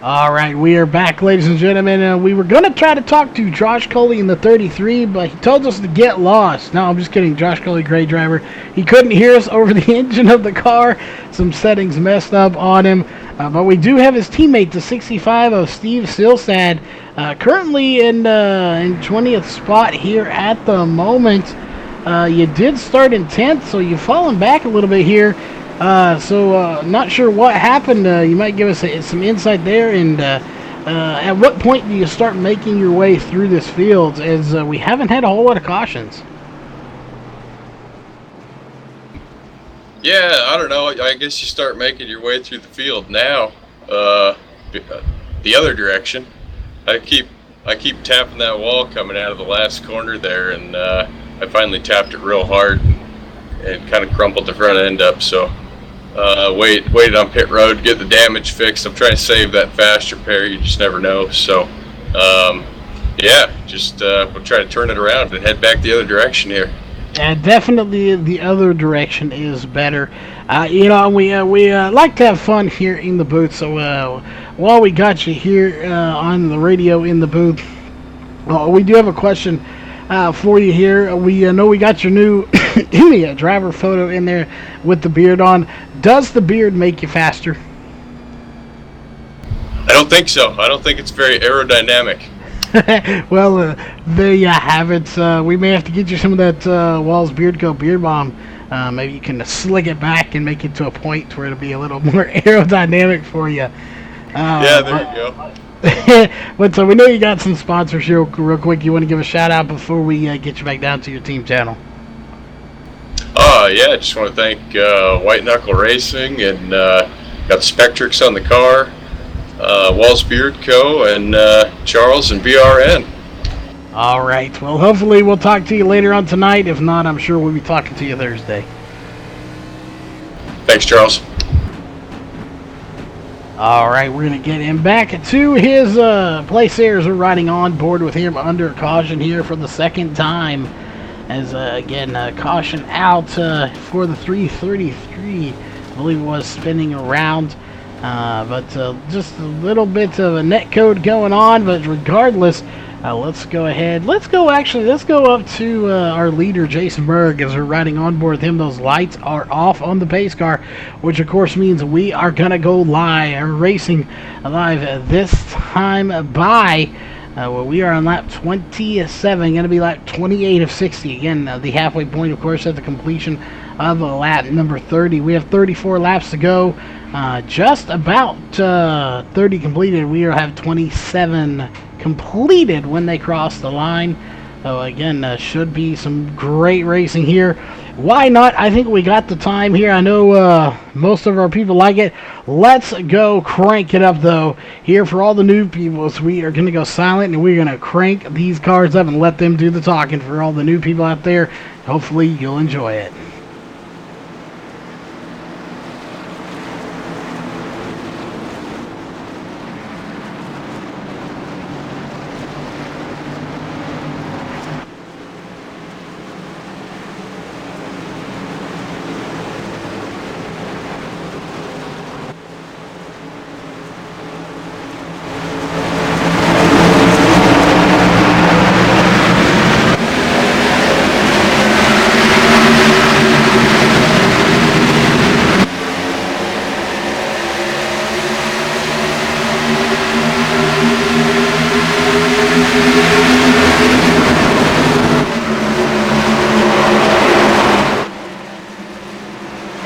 All right, we are back, ladies and gentlemen. We were going to try to talk to Josh Coley in the 33, but he told us to get lost. No, I'm just kidding. Josh Coley, great driver. He couldn't hear us over the engine of the car. Some settings messed up on him. But we do have his teammate, the 65 of Steve Silstad, currently in 20th spot here at the moment. You did start in 10th, so you've fallen back a little bit here. Not sure what happened. You might give us some insight there. And at what point do you start making your way through this field, as we haven't had a whole lot of cautions? Yeah, I don't know. I guess you start making your way through the field now. The other direction. I keep tapping that wall coming out of the last corner there, and I finally tapped it real hard and kind of crumpled the front end up. So waited on pit road, get the damage fixed. I'm trying to save that fast repair. You just never know. So we'll try to turn it around and head back the other direction here. Definitely the other direction is better. We like to have fun here in the booth. So while we got you here on the radio in the booth, we do have a question for you here. We know we got your new driver photo in there with the beard on. Does the beard make you faster? I don't think so. I don't think it's very aerodynamic. Well, there you have it. We may have to get you some of that Walls Beard Co. Beard Balm. Maybe you can slick it back and make it to a point where it'll be a little more aerodynamic for you. Yeah, there you go. But we know you got some sponsors here real quick. You want to give a shout out before we get you back down to your team channel? I just want to thank White Knuckle Racing, and got Spectrix on the car, Walls Beard Co., and Charles and BRN. All right. Well, hopefully we'll talk to you later on tonight. If not, I'm sure we'll be talking to you Thursday. Thanks, Charles. All right, we're going to get him back to his place there as we're riding on board with him under caution here for the second time. As, again, caution out for the 333, I believe it was, spinning around. But just a little bit of a net code going on, but regardless, let's go ahead. Let's go up to our leader, Jason Berg, as we're riding on board with him. Those lights are off on the pace car, which of course means we are going to go racing live this time by. We are on lap 27, going to be lap 28 of 60. Again, the halfway point, of course, at the completion of lap number 30. We have 34 laps to go. Just about 30 completed. We have 27 completed when they cross the line. So again, should be some great racing here. Why not? I think we got the time here. I know most of our people like it. Let's go crank it up, though. Here for all the new people, so we are going to go silent, and we're going to crank these cars up and let them do the talking for all the new people out there. Hopefully you'll enjoy it.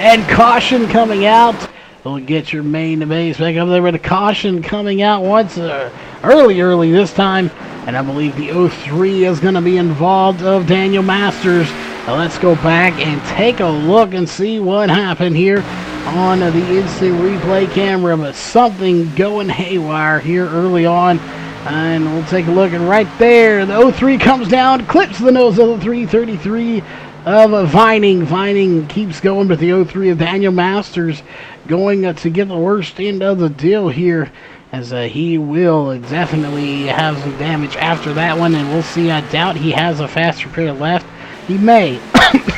And caution coming out. We'll get your main base back up there with a caution coming out once early this time. And I believe the 03 is going to be involved of Daniel Masters. Let's go back and take a look and see what happened here on the instant replay camera. But something going haywire here early on. And we'll take a look, and right there, the 03 comes down, clips the nose of the 333 of Vining. Vining keeps going, but the 03 of Daniel Masters going to get the worst end of the deal here, as he will definitely have some damage after that one, and we'll see. I doubt he has a fast repair left. He may.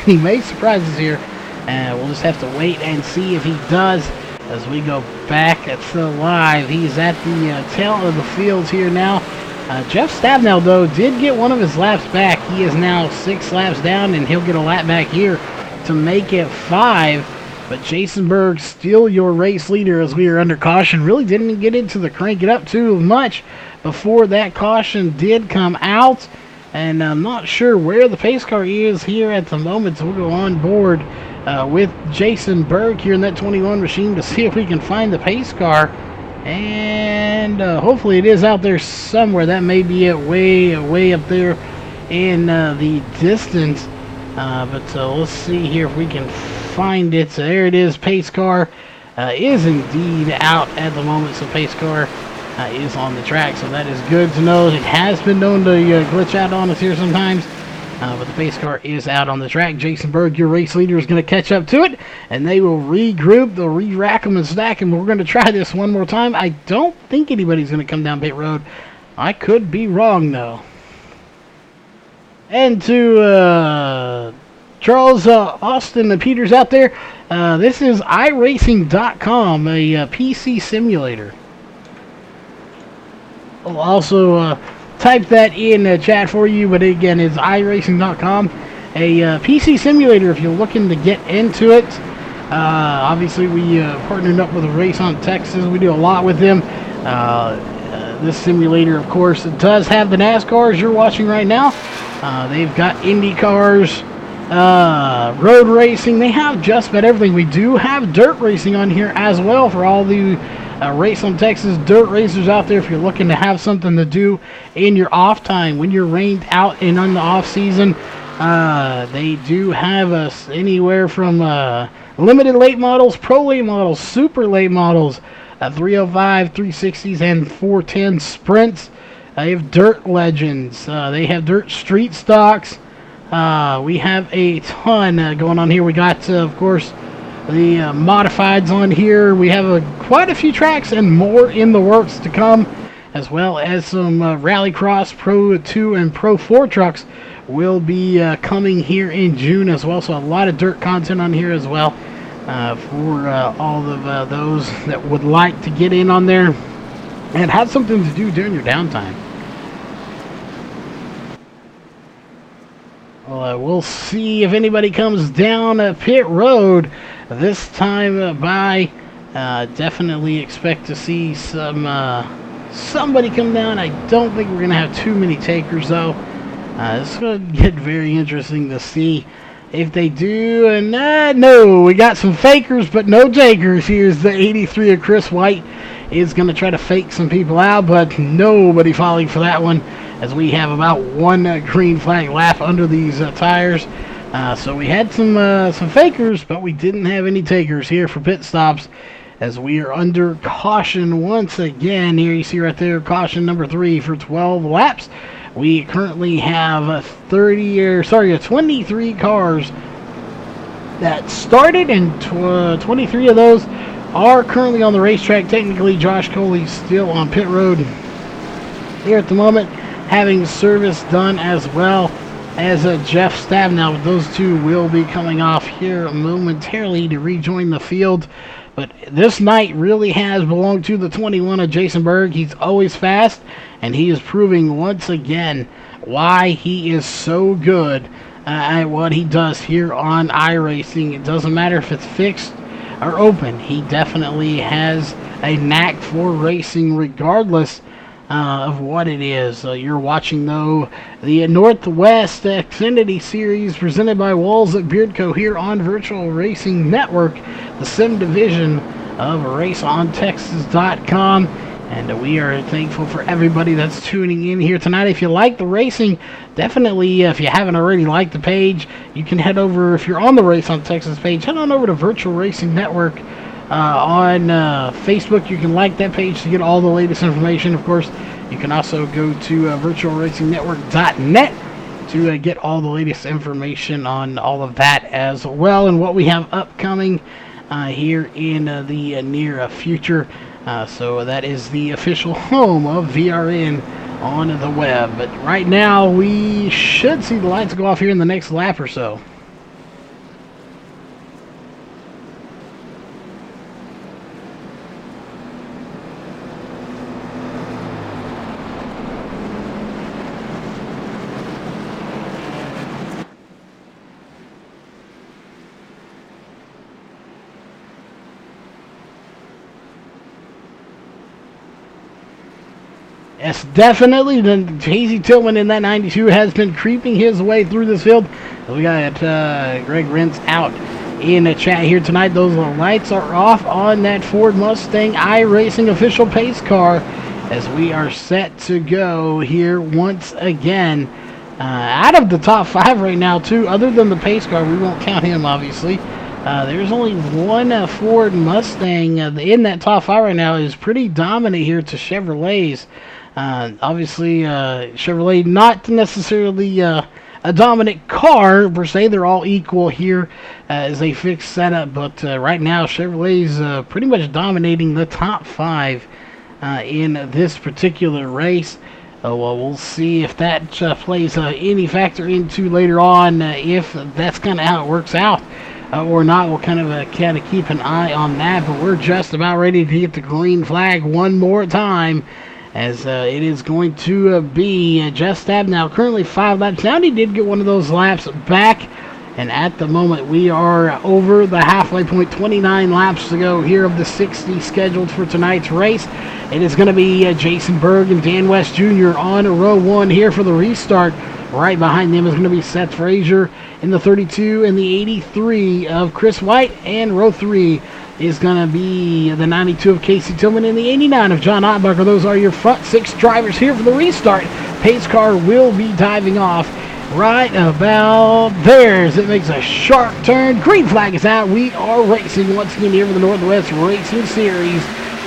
He may surprise us here. We'll just have to wait and see if he does. as we go back to live. He's at the tail of the field here now. Jeff Stabnell, though, did get one of his laps back. He is now 6 laps down, and he'll get a lap back here to make it 5. But Jason Berg, still your race leader as we are under caution. Really didn't get into the crank it up too much before that caution did come out. And I'm not sure where the pace car is here at the moment, so we'll go on board with Jason Berg here in that 21 machine to see if we can find the pace car. And hopefully it is out there somewhere. That may be it way up there in the distance. But let's see here if we can find it. So there it is. Pace car is indeed out at the moment. So pace car is on the track. So that is good to know. It has been known to glitch out on us here sometimes. But the pace car is out on the track. Jason Berg, your race leader, is going to catch up to it, and they will regroup. They'll re-rack them and stack them. We're going to try this one more time. I don't think anybody's going to come down pit road. I could be wrong, though. And to Charles Austin Peters out there, this is iRacing.com, a PC simulator. I'll also type that in chat for you, but again, it's iRacing.com, a PC simulator if you're looking to get into it. Obviously, we partnered up with a Race on Texas. We do a lot with them. This simulator, of course, it does have the NASCARs you're watching right now. They've got Indy cars, road racing. They have just about everything. We do have dirt racing on here as well for all the Race on Texas dirt racers out there if you're looking to have something to do in your off time when you're rained out and on the off season. They do have us anywhere from limited late models, pro late models, super late models, 305, 360s, and 410 sprints. They have dirt legends. They have dirt street stocks. We have a ton going on here. We got, of course, the modifieds on here. We have quite a few tracks and more in the works to come, as well as some Rallycross Pro 2 and Pro 4 trucks will be coming here in June as well. So a lot of dirt content on here as well for all of those that would like to get in on there and have something to do during your downtime. Well, we'll see if anybody comes down pit road this time by. Definitely expect to see somebody come down. I don't think we're going to have too many takers, though. It's going to get very interesting to see if they do. And no, we got some fakers, but no takers. Here's the 83 of Chris White. Is going to try to fake some people out, but nobody falling for that one, as we have about one green flag lap under these tires. So we had some fakers, but we didn't have any takers here for pit stops, as we are under caution once again. Here you see right there, caution number 3 for 12 laps. We currently have 23 cars that started, and 23 of those are currently on the racetrack. Technically, Josh Coley's still on pit road here at the moment, having service done, as well as Jeff Stabnell. Those two will be coming off here momentarily to rejoin the field. But this night really has belonged to the 21 of Jason Berg. He's always fast, and he is proving once again why he is so good at what he does here on iRacing. It doesn't matter if it's fixed or open. He definitely has a knack for racing regardless of what it is. You're watching, though, the Northwest Xfinity Series presented by Walls at Beardco here on Virtual Racing Network, the sim division of RaceOnTexas.com. And we are thankful for everybody that's tuning in here tonight. If you like the racing, definitely, if you haven't already liked the page, you can head over, if you're on the Race on Texas page, head on over to Virtual Racing Network on Facebook. You can like that page to get all the latest information. Of course, you can also go to virtualracingnetwork.net to get all the latest information on all of that as well, and what we have upcoming here in the near future. So that is the official home of VRN on the web. But right now, we should see the lights go off here in the next lap or so. Yes, definitely. The Casey Tillman in that 92 has been creeping his way through this field. We got Greg Rentz out in the chat here tonight. Those lights are off on that Ford Mustang iRacing official pace car as we are set to go here once again. Out of the top 5 right now, too, other than the pace car, we won't count him, obviously. There's only one Ford Mustang in that top 5 right now. Is pretty dominant here to Chevrolets. Obviously, Chevrolet not necessarily a dominant car per se. They're all equal here as a fixed setup. But right now, Chevrolet's pretty much dominating the top 5 in this particular race. Well, we'll see if that plays any factor into later on, if that's kind of how it works out or not. We'll kind of keep an eye on that. But we're just about ready to get the green flag one more time, as it is going to be Jeff Stab now currently 5 laps down. He did get one of those laps back, and at the moment we are over the halfway point. 29 laps to go here of the 60 scheduled for tonight's race. It is going to be Jason Berg and Dan West Jr. on row 1 here for the restart. Right behind them is going to be Seth Frazier in the 32 and the 83 of Chris White, and row 3 is going to be the 92 of Casey Tillman and the 89 of John Otbacher. Those are your front 6 drivers here for the restart. Pace car will be diving off right about there as it makes a sharp turn. Green flag is out. We are racing once again here for the Northwest Racing Series,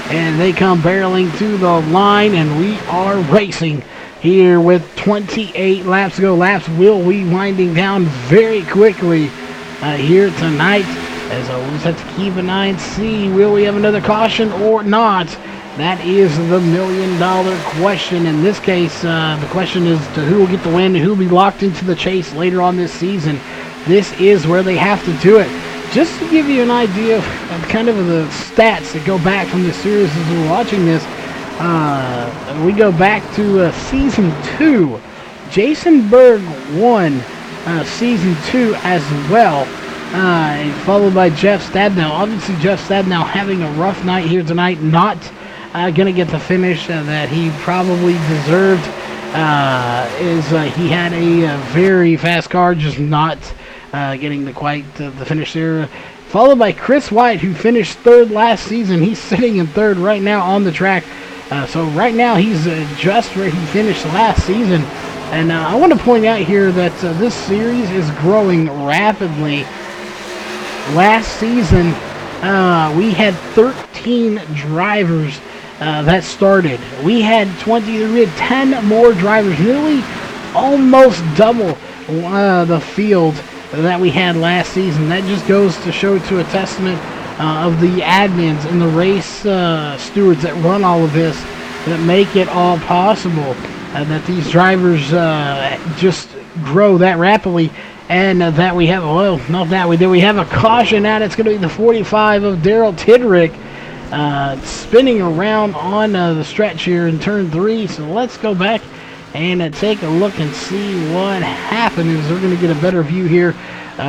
and they come barreling to the line, and we are racing here with 28 laps to go. Laps will be winding down very quickly here tonight, as we'll just have to keep an eye and see, will we have another caution or not? That is the million-dollar question. In this case, the question is to who will get the win and who will be locked into the chase later on this season. This is where they have to do it. Just to give you an idea of kind of the stats that go back from the series as we're watching this, we go back to Season 2. Jason Berg won Season 2 as well, followed by Jeff Stadnow. Obviously, Jeff Stadnow having a rough night here tonight, not going to get the finish that he probably deserved. He had a very fast car, just not getting the finish there. Followed by Chris White, who finished 3rd last season. He's sitting in 3rd right now on the track. So right now he's just where he finished last season. And I want to point out here that this series is growing rapidly. Last season, we had 13 drivers that started. We had 10 more drivers, nearly almost double the field that we had last season. That just goes to show to a testament of the admins and the race stewards that run all of this, that make it all possible, that these drivers just grow that rapidly. And that we have, we have a caution out. It's going to be the 45 of Daryl Tidrick spinning around on the stretch here in turn 3. So let's go back and take a look and see what happened. Is we're going to get a better view here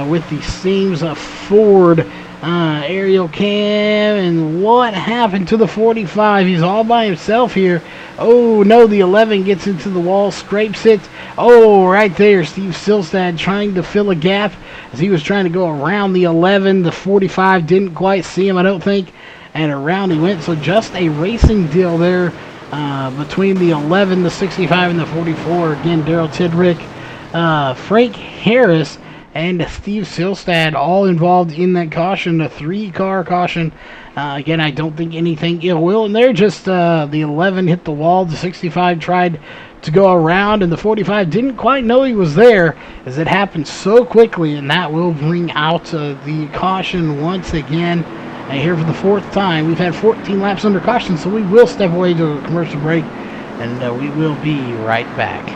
with the Seams Ford aerial cam, and what happened to the 45. He's all by himself here. Oh no, the 11 gets into the wall, scrapes it. Oh, right there, Steve Silstad trying to fill a gap as he was trying to go around the 11. The 45 didn't quite see him, I don't think, and around he went. So just a racing deal there between the 11, the 65, and the 44. Again, Daryl Tidrick, Frank Harris, and Steve Silstad all involved in that caution, a 3-car caution. Again, I don't think anything ill will, and there just the 11 hit the wall. The 65 tried to go around, and the 45 didn't quite know he was there, as it happened so quickly, and that will bring out the caution once again. Here for the 4th time. We've had 14 laps under caution, so we will step away to a commercial break, and we will be right back.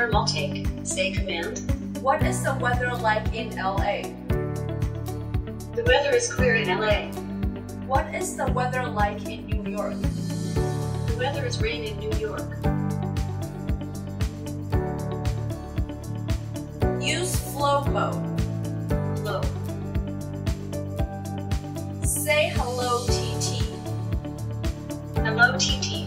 thermal take. Say command. What is the weather like in LA? The weather is clear in LA. What is the weather like in New York? The weather is rain in New York. Use flow mode. Low. Say hello, TT. Hello, TT.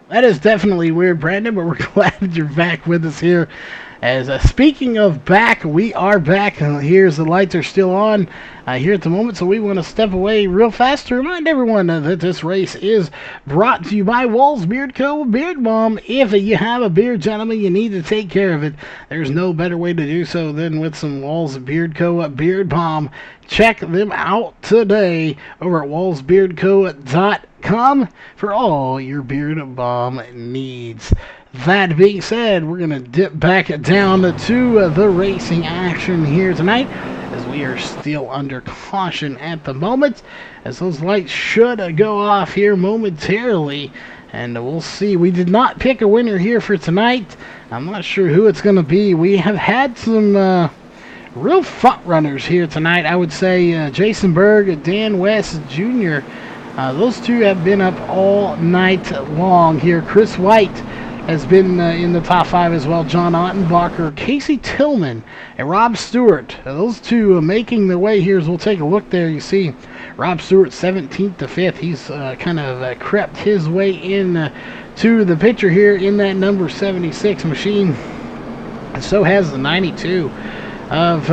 That is definitely weird, Brandon, but we're glad you're back with us here. As speaking of back, we are back. Here's the lights are still on here at the moment, so we want to step away real fast to remind everyone that this race is brought to you by Walls Beard Co. Beard Balm. If you have a beard, gentlemen, you need to take care of it. There's no better way to do so than with some Walls Beard Co. Beard Balm. Check them out today over at wallsbeardco.com for all your beard balm needs. That being said, we're going to dip back down to the racing action here tonight, as we are still under caution at the moment, as those lights should go off here momentarily, and we'll see. We did not pick a winner here for tonight. I'm not sure who it's going to be. We have had some real front runners here tonight. I would say Jason Berg, Dan West Jr., those two have been up all night long here. Chris White has been in the top 5 as well. John Ottenbacher, Casey Tillman, and Rob Stewart. Those two making their way here as we'll take a look there. You see Rob Stewart 17th to 5th. He's kind of crept his way in to the picture here in that number 76 machine. And so has the 92 of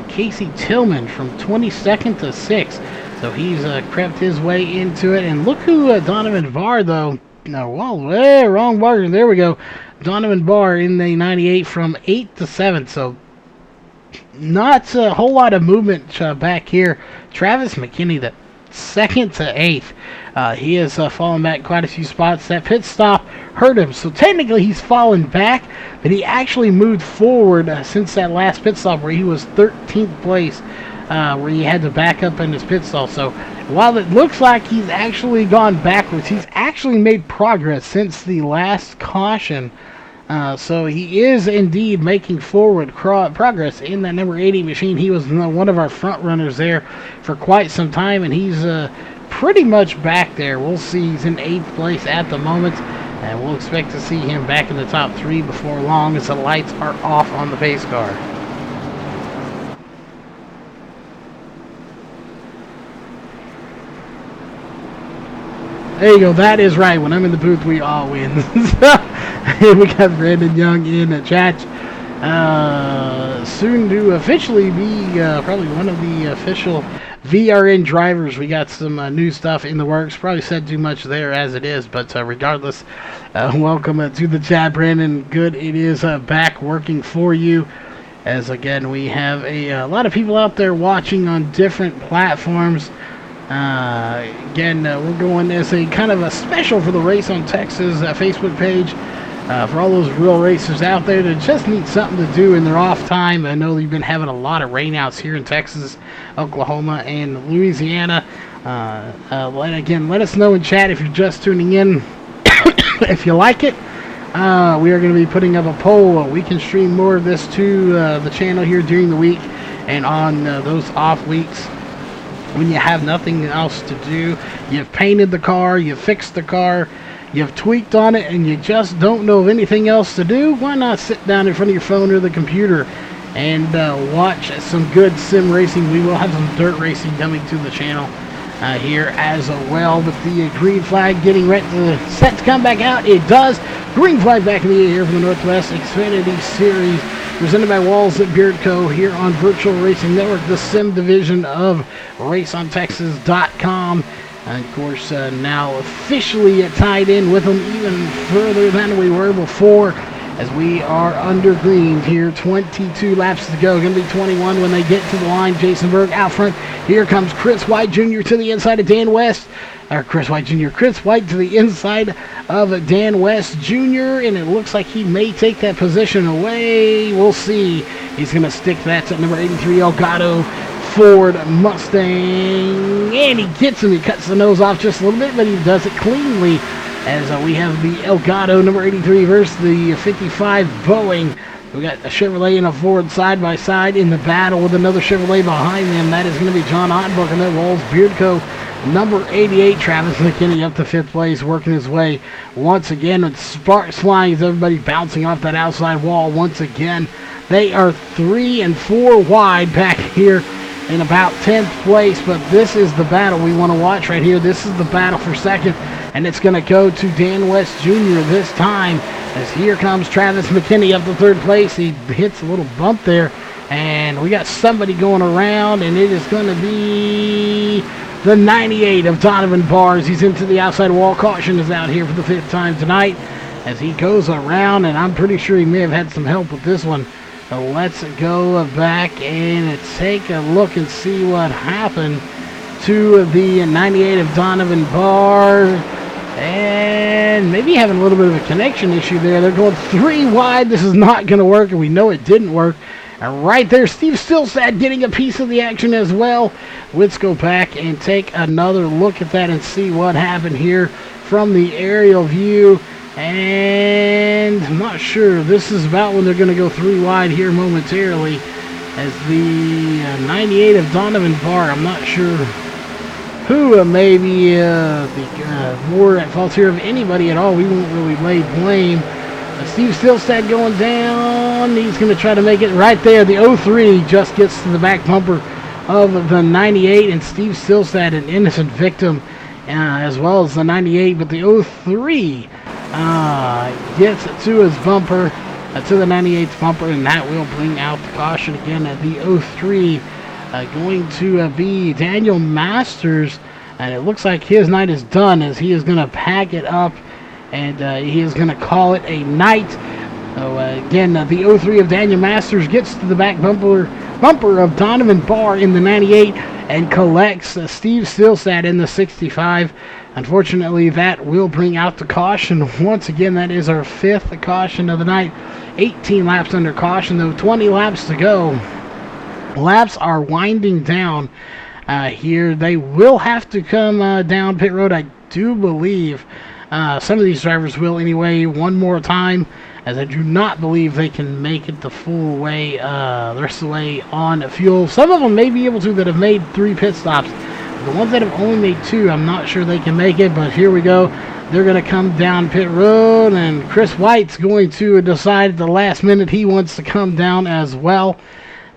Casey Tillman from 22nd to 6th. So he's crept his way into it. And look who Donovan Barr, though. No, well, wrong bar. There we go. Donovan Barr in the 98 from 8th to 7th. So not a whole lot of movement back here. Travis McKinney, the 2nd to 8th. He has fallen back quite a few spots. That pit stop hurt him. So technically he's fallen back, but he actually moved forward since that last pit stop where he was 13th place. Where he had to back up in his pit stall. So while it looks like he's actually gone backwards, he's actually made progress since the last caution. So he is indeed making forward progress in that number 80 machine. He was one of our front runners there for quite some time, and he's pretty much back there. We'll see. He's in 8th place at the moment, and we'll expect to see him back in the top 3 before long as the lights are off on the pace car. There you go. That is right. When I'm in the booth, we all win. We got Brandon Young in the chat. Soon to officially be probably one of the official VRN drivers. We got some new stuff in the works. Probably said too much there as it is, but regardless, welcome to the chat, Brandon. Good it is back working for you. As again, we have a lot of people out there watching on different platforms. Again, we're going as a kind of a special for the Race on Texas Facebook page. For all those real racers out there that just need something to do in their off time. I know you've been having a lot of rainouts here in Texas, Oklahoma, and Louisiana. Let us know in chat if you're just tuning in. If you like it, we are going to be putting up a poll. We can stream more of this to the channel here during the week and on those off weeks when you have nothing else to do. You've painted the car, you've fixed the car, you've tweaked on it, and you just don't know of anything else to do. Why not sit down in front of your phone or the computer and watch some good sim racing? We will have some dirt racing coming to the channel here as well. But the green flag getting ready set to come back out. It does. Green flag back in the air here from the Northwest Xfinity Series, presented by Walls at Beard Co. here on Virtual Racing Network, the sim division of RaceOnTexas.com. And of course, now officially tied in with them even further than we were before, as we are under green here. 22 laps to go. Going to be 21 when they get to the line. Jason Berg out front. Here comes Chris White Jr. to the inside of Dan West. Chris White to the inside of Dan West Jr. And it looks like he may take that position away. We'll see. He's going to stick that to number 83, Elgato Ford Mustang, and he gets him. He cuts the nose off just a little bit, but he does it cleanly, as we have the Elgato number 83 versus the 55 Boeing. We got a Chevrolet and a Ford side by side in the battle with another Chevrolet behind them. That is going to be John Ottenbook, and that Walls Beardco number 88, Travis McKinney, up to 5th place, working his way once again with sparks flying as everybody bouncing off that outside wall once again. They are 3 and 4 wide back here in about 10th place, but this is the battle we want to watch right here. This is the battle for second, and it's going to go to Dan West Jr. this time, as here comes Travis McKinney up to 3rd place. He hits a little bump there, and we got somebody going around, and it is going to be the 98 of Donovan Bars. He's into the outside wall. Caution is out here for the 5th time tonight as he goes around, and I'm pretty sure he may have had some help with this one. So let's go back and take a look and see what happened to the 98 of Donovan Barr. And maybe having a little bit of a connection issue there. They're going 3 wide. This is not going to work, and we know it didn't work. And right there, Steve Stillstad getting a piece of the action as well. Let's go back and take another look at that and see what happened here from the aerial view. And I'm not sure. This is about when they're going to go 3 wide here momentarily, as the 98 of Donovan Barr. I'm not sure who may be more at fault here of anybody at all. We won't really lay blame. Steve Stillstad going down. He's going to try to make it right there. The 03 just gets to the back bumper of the 98, and Steve Stillstad, an innocent victim, as well as the 98, but the 03 gets to his bumper, to the 98's bumper, and that will bring out the caution again at the 03. Going to be Daniel Masters, and it looks like his night is done, as he is going to pack it up, and he is going to call it a night. So again, the 03 of Daniel Masters gets to the back bumper of Donovan Barr in the 98 and collects Steve Stillstad in the 65. Unfortunately, that will bring out the caution. Once again, that is our 5th caution of the night. 18 laps under caution, though, 20 laps to go. Laps are winding down here. They will have to come down pit road, I do believe. Some of these drivers will anyway, one more time, as I do not believe they can make it the full way, the rest of the way on fuel. Some of them may be able to that have made 3 pit stops. The ones that have only made 2, I'm not sure they can make it, but here we go. They're going to come down pit road, and Chris White's going to decide at the last minute he wants to come down as well,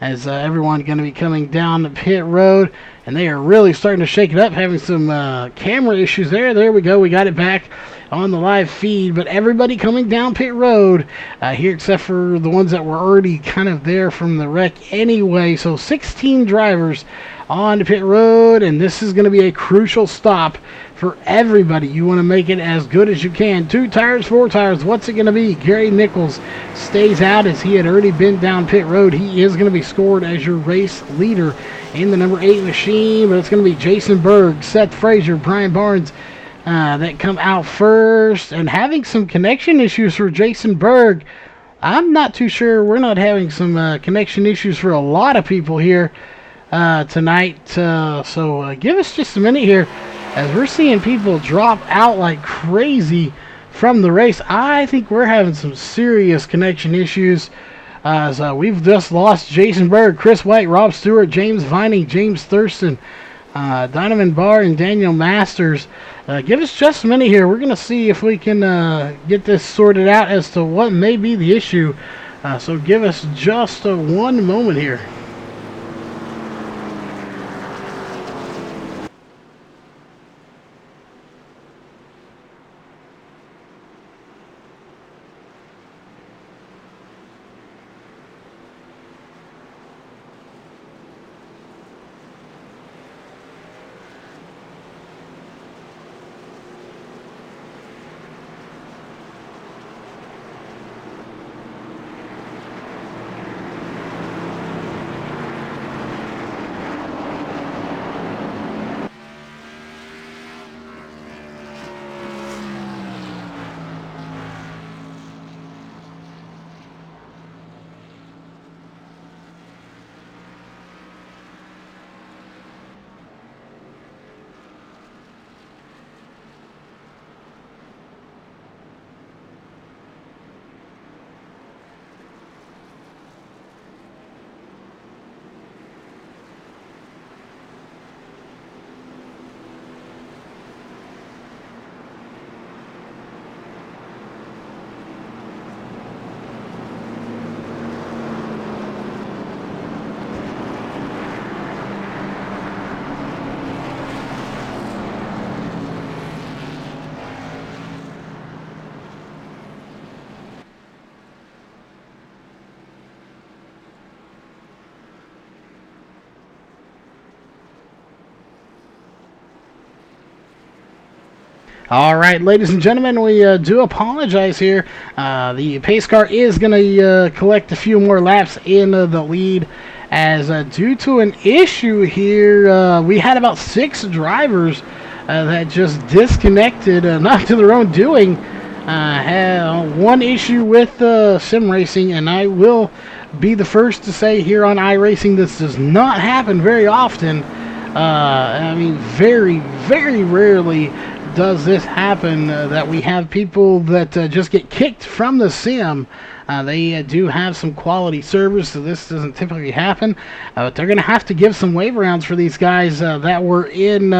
as everyone going to be coming down the pit road, and they are really starting to shake it up, having some camera issues there. There we go. We got it back. on the live feed. But everybody coming down pit road here, except for the ones that were already kind of there from the wreck anyway. So 16 drivers on the pit road, and this is going to be a crucial stop for everybody. You want to make it as good as you can. 2 tires, 4 tires. What's it going to be? Gary Nichols stays out as he had already been down pit road. He is going to be scored as your race leader in the number 8 machine, but it's going to be Jason Berg, Seth Frazier, Brian Barnes that come out first. And having some connection issues for Jason Berg. I'm not too sure. We're not having some connection issues for a lot of people here tonight. So give us just a minute here as we're seeing people drop out like crazy from the race. I think we're having some serious connection issues. So we've just lost Jason Berg, Chris White, Rob Stewart, James Vining, James Thurston, Donovan Barr, and Daniel Masters. Give us just a minute here. We're going to see if we can get this sorted out as to what may be the issue. So give us just one moment here. All right, ladies and gentlemen, we do apologize here. The pace car is going to collect a few more laps in the lead as due to an issue here, we had about 6 drivers that just disconnected, not to their own doing. Had one issue with sim racing, and I will be the first to say here on iRacing this does not happen very often. I mean, very, very rarely does this happen, that we have people that just get kicked from the sim. They do have some quality service, so this doesn't typically happen. But they're going to have to give some waiver rounds for these guys that were in,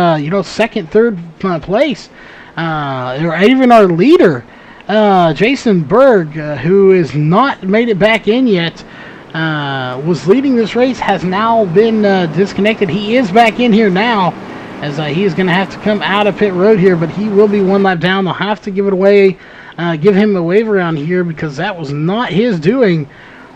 second, third place. Or even our leader, Jason Berg, who has not made it back in yet, was leading this race, has now been disconnected. He is back in here now, as he is going to have to come out of pit road here, but he will be 1 lap down. They'll have to give it away, give him a waiver round here, because that was not his doing.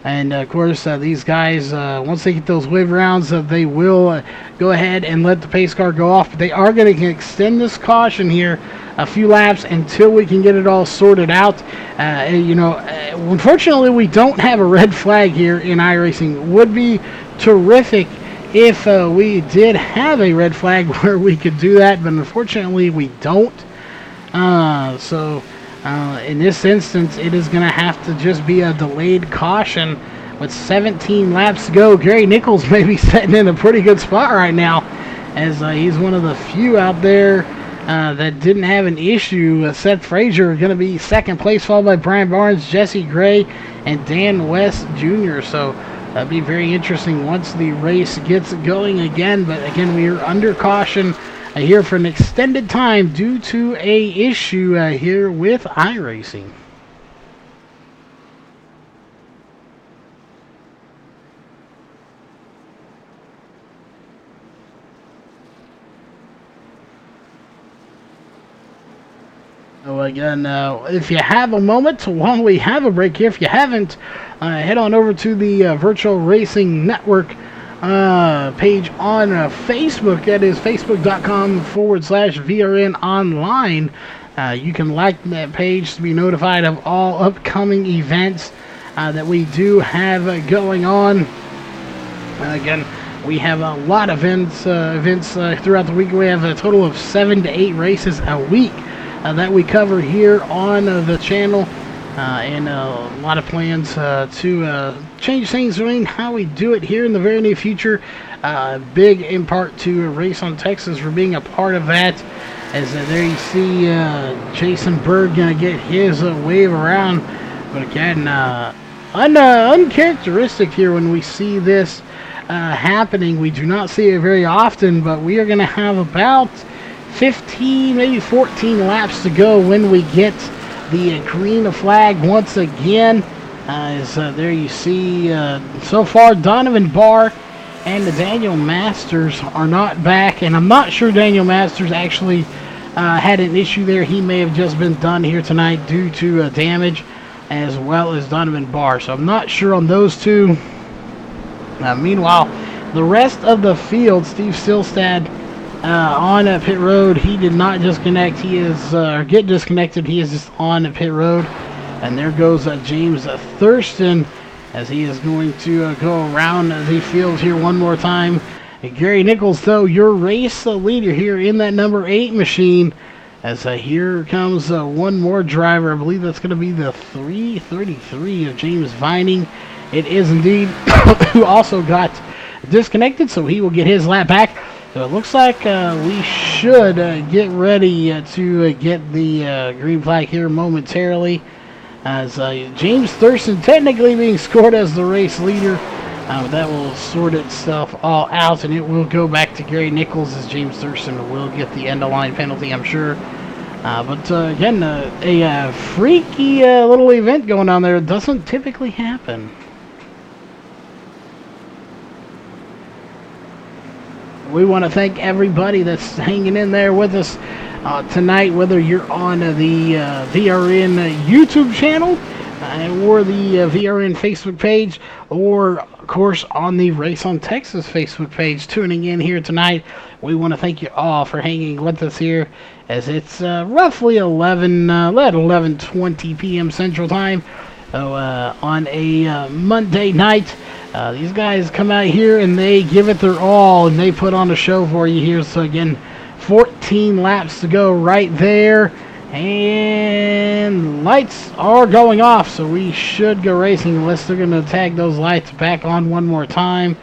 And of course, these guys, once they get those waiver rounds, they will go ahead and let the pace car go off. But they are going to extend this caution here a few laps until we can get it all sorted out. Unfortunately, we don't have a red flag here in iRacing. Would be terrific if we did have a red flag where we could do that, but unfortunately we don't. So in this instance, it is going to have to just be a delayed caution with 17 laps to go. Gary Nichols may be sitting in a pretty good spot right now, as he's one of the few out there that didn't have an issue. Seth Frazier going to be second place, followed by Brian Barnes, Jesse Gray, and Dan West Jr. So that'll be very interesting once the race gets going again. But again, we are under caution here for an extended time due to a issue here with iRacing. So again, if you have a moment, while we have a break here, if you haven't, head on over to the Virtual Racing Network page on Facebook. That is facebook.com/VRN online. You can like that page to be notified of all upcoming events that we do have going on. Again, we have a lot of events throughout the week. We have a total of 7 to 8 races a week that we cover here on the channel, and a lot of plans to change things around how we do it here in the very near future. Big in part to Race on Texas for being a part of that. As there you see Jason Berg gonna get his wave around, but again, uncharacteristic here when we see this happening. We do not see it very often, but we are going to have about 15, maybe 14 laps to go when we get the green flag once again. There you see, so far, Donovan Barr and Daniel Masters are not back, and I'm not sure Daniel Masters actually had an issue there. He may have just been done here tonight due to damage, as well as Donovan Barr. So I'm not sure on those two. Meanwhile, the rest of the field, Steve Silstad on pit road. He did not disconnect. He is get disconnected. He is just on pit road. And there goes James Thurston as he is going to go around the field here one more time. Gary Nichols, though, your race leader here in that number 8 machine. As here comes one more driver. I believe that's going to be the 333 of James Vining. It is indeed, who also got disconnected, so he will get his lap back. So it looks like we should get ready to get the green flag here momentarily. As James Thurston technically being scored as the race leader. That will sort itself all out, and it will go back to Gary Nichols as James Thurston will get the end-of-line penalty, I'm sure. But again, a freaky little event going on there. It doesn't typically happen. We want to thank everybody that's hanging in there with us tonight, whether you're on the VRN YouTube channel or the VRN Facebook page, or of course on the Race on Texas Facebook page, tuning in here tonight. We want to thank you all for hanging with us here, as it's roughly 11:20 p.m. Central Time. So on a Monday night, these guys come out here and they give it their all, and they put on a show for you here. So again, 14 laps to go right there, and lights are going off, so we should go racing unless they're going to tag those lights back on one more time.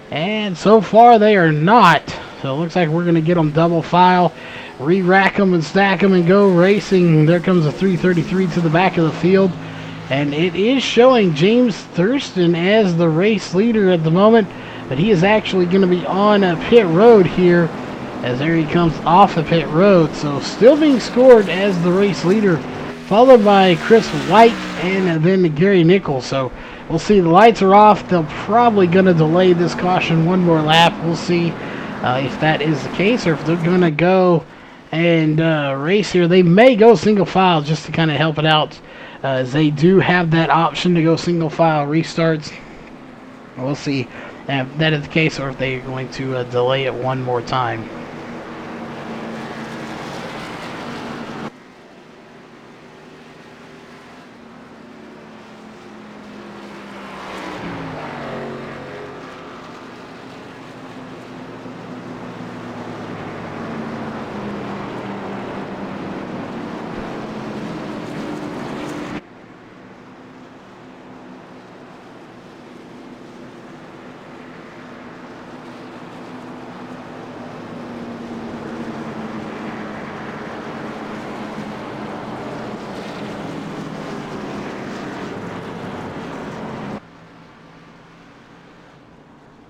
And so far they are not, so it looks like we're going to get them double file, re-rack them and stack them and go racing. There comes a 333 to the back of the field, and it is showing James Thurston as the race leader at the moment, but he is actually going to be on a pit road here, as there he comes off the pit road. So still being scored as the race leader, followed by Chris White and then Gary Nichols. So we'll see, the lights are off. They're probably going to delay this caution one more lap. We'll see if that is the case, or if they're going to go and race here. They may go single file just to kind of help it out, as they do have that option to go single file restarts. We'll see if that is the case, or if they're going to delay it one more time.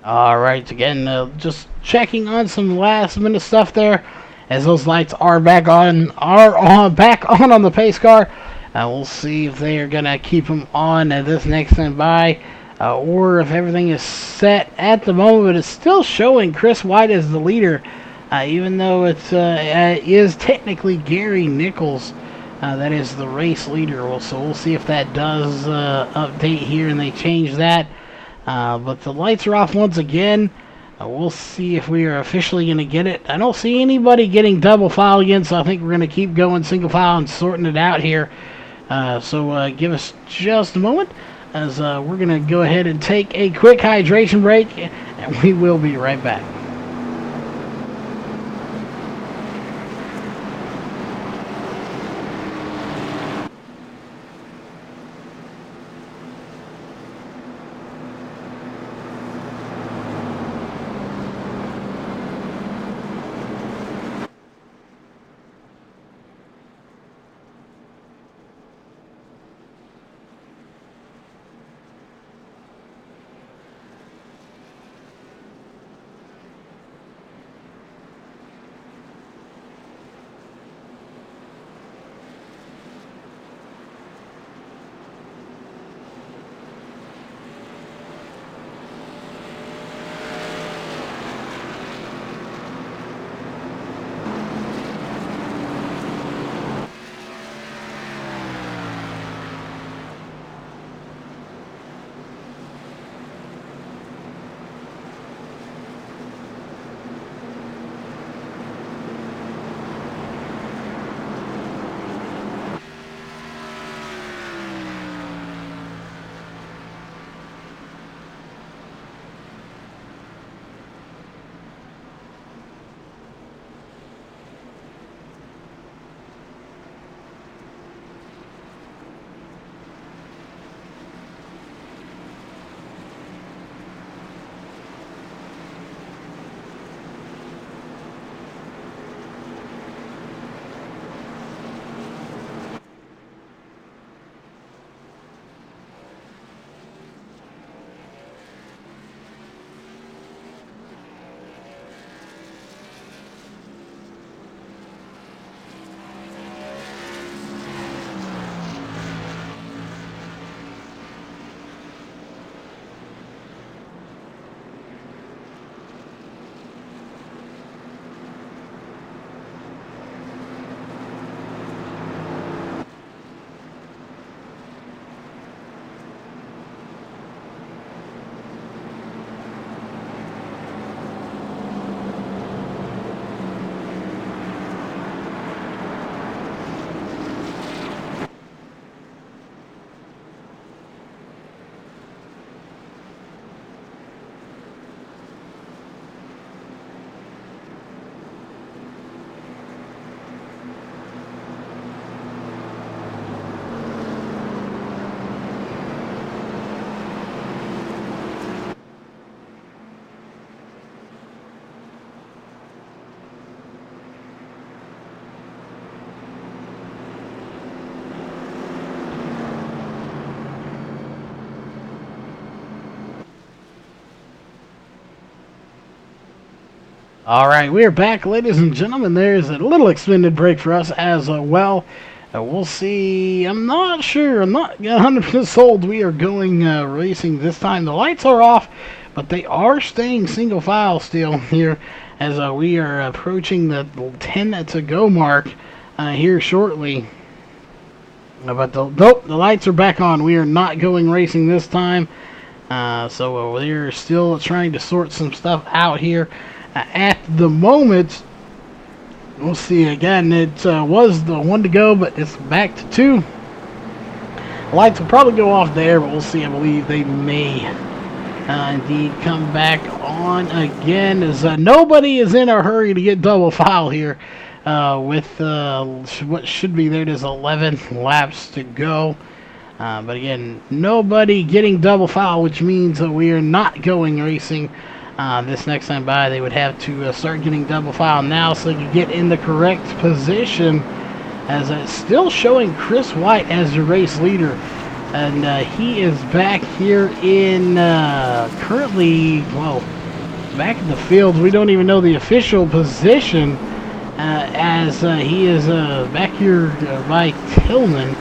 Alright, again, just checking on some last minute stuff there, as those lights are back on the pace car. We'll see if they are gonna keep them on this next time by, or if everything is set at the moment. But it's still showing Chris White as the leader, even though it is technically Gary Nichols That is the race leader. So we'll see if that does update here and they change that. But the lights are off once again. We'll see if we are officially going to get it. I don't see anybody getting double file again, so I think we're going to keep going single file and sorting it out here. So give us just a moment as we're going to go ahead and take a quick hydration break, and we will be right back. All right, we are back, ladies and gentlemen. There's a little extended break for us as well. We'll see. I'm not sure. I'm not 100% sold we are going racing this time. The lights are off, but they are staying single file still here as we are approaching the 10 to go mark here shortly. But nope, the lights are back on. We are not going racing this time. So we're still trying to sort some stuff out here. At the moment, we'll see again. It was the 1 to go, but it's back to 2. Lights will probably go off there, but we'll see. I believe they may indeed come back on again, as nobody is in a hurry to get double file here with what should be there. There's 11 laps to go. But again, nobody getting double foul, which means that we are not going racing this next time by. They would have to start getting double foul now so they can get in the correct position, as it's still showing Chris White as your race leader. And he is back here in currently, well, back in the field. We don't even know the official position as he is back here by Tillman.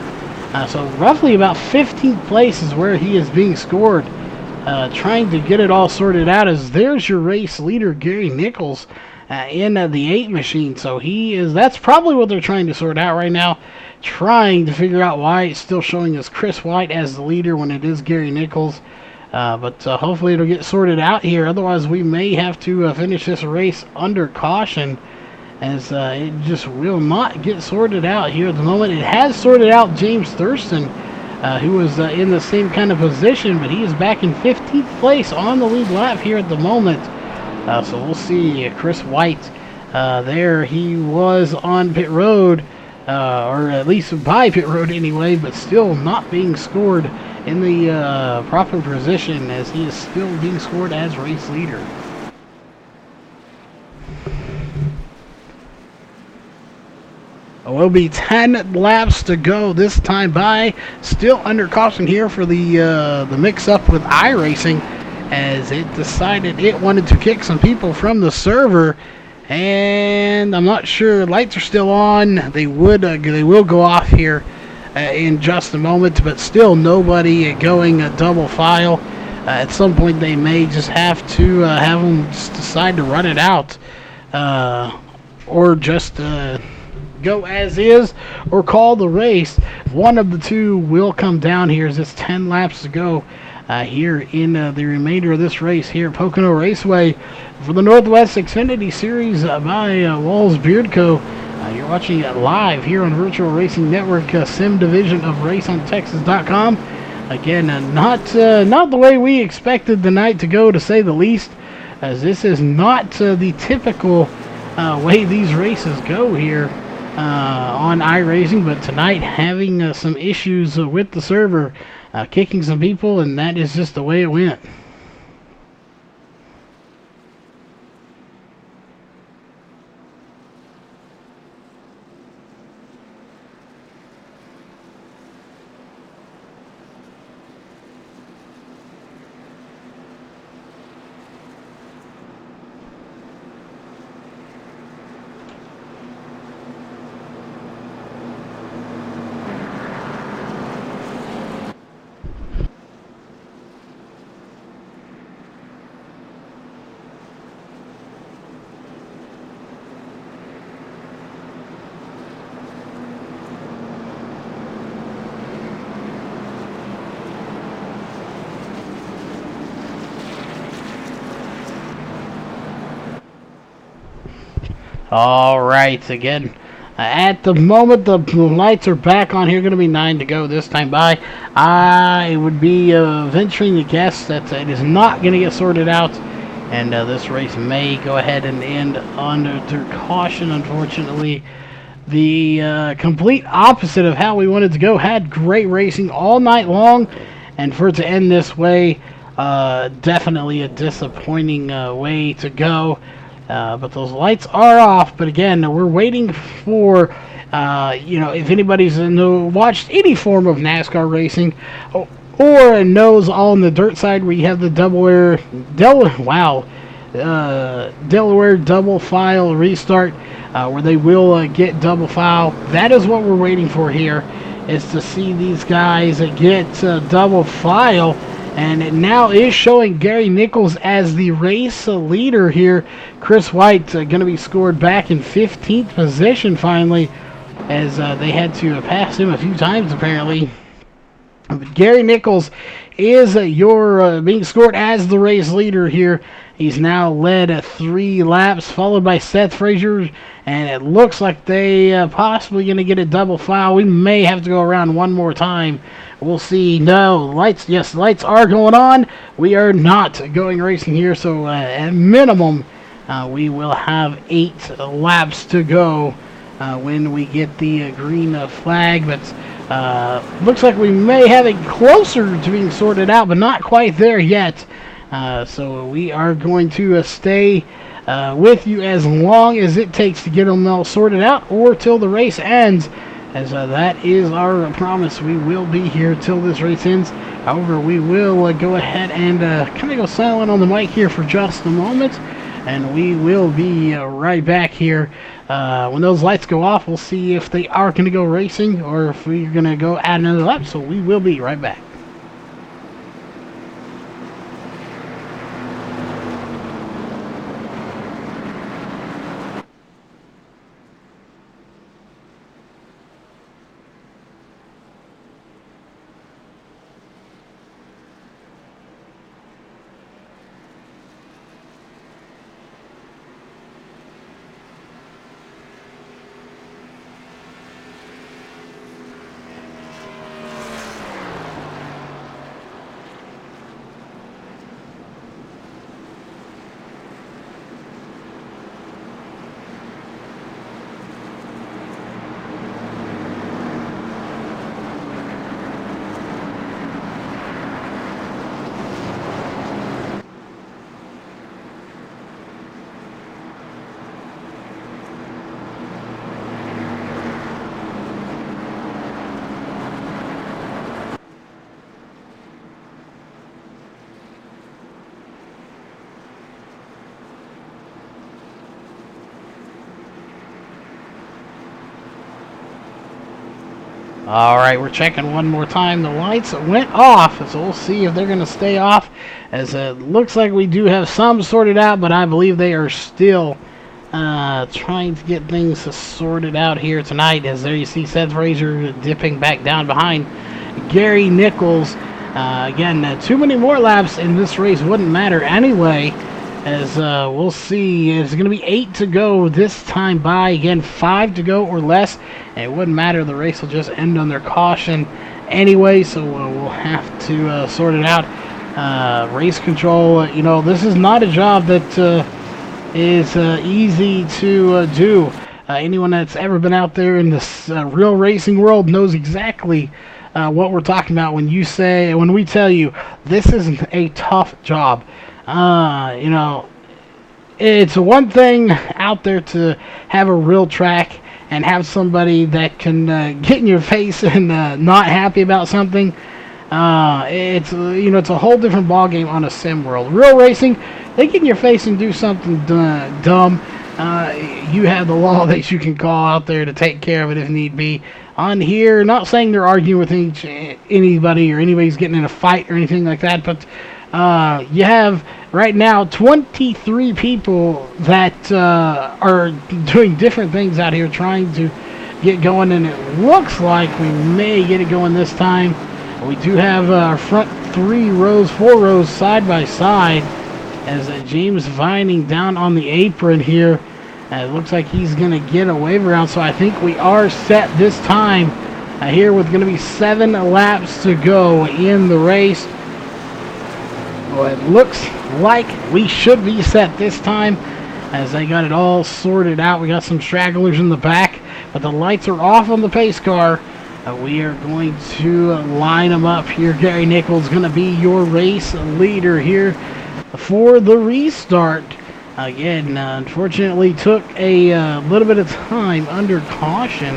So roughly about 15th place is where he is being scored. Trying to get it all sorted out, as there's your race leader, Gary Nichols, in the 8 machine. So that's probably what they're trying to sort out right now, trying to figure out why it's still showing us Chris White as the leader when it is Gary Nichols. But hopefully it'll get sorted out here. Otherwise, we may have to finish this race under caution, as it just will not get sorted out here at the moment. It has sorted out James Thurston, who was in the same kind of position, but he is back in 15th place on the lead lap here at the moment. So we'll see Chris White there. He was on pit road, or at least by pit road anyway, but still not being scored in the proper position, as he is still being scored as race leader. It will be 10 laps to go this time by. Still under caution here for the mix-up with iRacing, as it decided it wanted to kick some people from the server. And I'm not sure, lights are still on. They will go off here in just a moment, but still nobody going a double file. At some point they may just have to have them just decide to run it out, or just go as is, or call the race. One of the two will come down here, as it's 10 laps to go here in the remainder of this race here at Pocono Raceway for the Northwest Xfinity Series by Walls Beard Co. You're watching it live here on Virtual Racing Network, Sim Division of RaceOnTexas.com. Again, not the way we expected the night to go, to say the least, as this is not the typical way these races go here on iRacing, but tonight having some issues with the server, kicking some people, and that is just the way it went. All right, again, at the moment the lights are back on here. Going to be 9 to go this time by. I would be venturing to guess that it is not going to get sorted out, and this race may go ahead and end under caution. Unfortunately, the complete opposite of how we wanted to go. Had great racing all night long, and for it to end this way, definitely a disappointing way to go. But those lights are off. But again, we're waiting for, if anybody's watched any form of NASCAR racing, or knows on the dirt side where you have the Delaware double file restart, where they will get double file. That is what we're waiting for here, is to see these guys get double file. And it now is showing Gary Nichols as the race leader here. Chris White going to be scored back in 15th position finally, as they had to pass him a few times apparently. But Gary Nichols is being scored as the race leader here. He's now led 3 laps, followed by Seth Frazier, and it looks like they possibly going to get a double foul. We may have to go around one more time. We'll see. No, lights. Yes, lights are going on. We are not going racing here, so at minimum, we will have 8 laps to go when we get the green flag. But looks like we may have it closer to being sorted out, but not quite there yet. So we are going to stay with you as long as it takes to get them all sorted out, or till the race ends, as that is our promise. We will be here till this race ends. However, we will go ahead and kind of go silent on the mic here for just a moment, and we will be right back here. When those lights go off, we'll see if they are going to go racing, or if we're going to go add another lap. So we will be right back. All right, we're checking one more time. The lights went off, so we'll see if they're going to stay off, as it looks like we do have some sorted out, but I believe they are still trying to get things sorted out here tonight. As there you see Seth Frazier dipping back down behind Gary Nichols. Again, too many more laps in this race wouldn't matter anyway, as we'll see. It's going to be 8 to go this time by. Again, 5 to go or less, and it wouldn't matter. The race will just end on their caution anyway, so we'll have to sort it out. Race control, this is not a job that is easy to do. Anyone that's ever been out there in this real racing world knows exactly what we're talking about when we tell you this is a tough job. It's one thing out there to have a real track and have somebody that can get in your face and not happy about something. It's a whole different ballgame on a sim world. Real racing, they get in your face and do something dumb. You have the law that you can call out there to take care of it if need be. On here, not saying they're arguing with anybody or anybody's getting in a fight or anything like that, but you have right now 23 people that are doing different things out here trying to get going, and it looks like we may get it going this time. We do have our front 4 rows side by side, as James Vining down on the apron here. It looks like he's going to get a wave around, so I think we are set this time here with going to be 7 laps to go in the race. Well, it looks like we should be set this time, as they got it all sorted out. We got some stragglers in the back, but the lights are off on the pace car. We are going to line them up here. Gary Nichols going to be your race leader here for the restart. Again, unfortunately took a little bit of time under caution,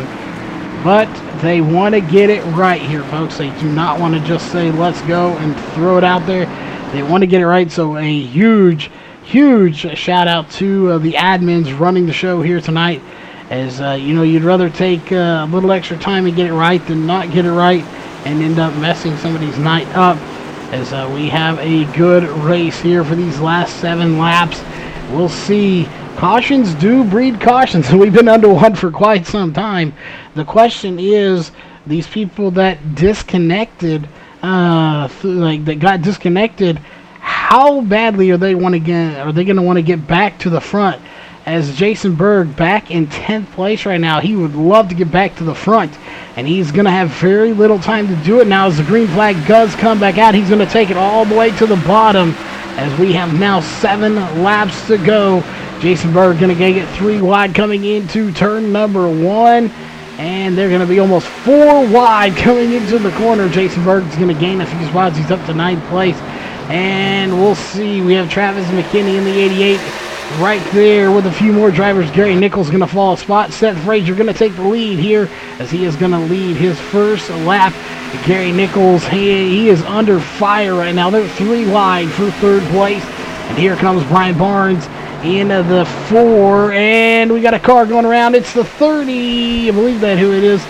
but they want to get it right here, folks. They do not want to just say, let's go and throw it out there. They want to get it right, so a huge shout out to the admins running the show here tonight. As you'd rather take a little extra time and get it right than not get it right and end up messing somebody's night up. As we have a good race here for these last 7 laps. We'll see. Cautions do breed cautions. We've been under one for quite some time. The question is, these people that disconnected, that got disconnected, how badly are they going to want to get back to the front? As Jason Berg back in 10th place right now, he would love to get back to the front, and he's going to have very little time to do it now. As the green flag does come back out, he's going to take it all the way to the bottom, as we have now 7 laps to go. Jason Berg going to get 3 wide coming into turn number 1, and they're going to be almost 4 wide coming into the corner. Jason Berg is going to gain a few spots. He's up to 9th place, and we'll see. We have Travis McKinney in the 88 right there with a few more drivers. Gary Nichols going to fall a spot. Seth Frazier going to take the lead here, as he is going to lead his first lap. Gary Nichols, he is under fire right now. They're 3 wide for 3rd place. And here comes Brian Barnes in the 4. And we got a car going around. It's the 30. I believe that's who it is.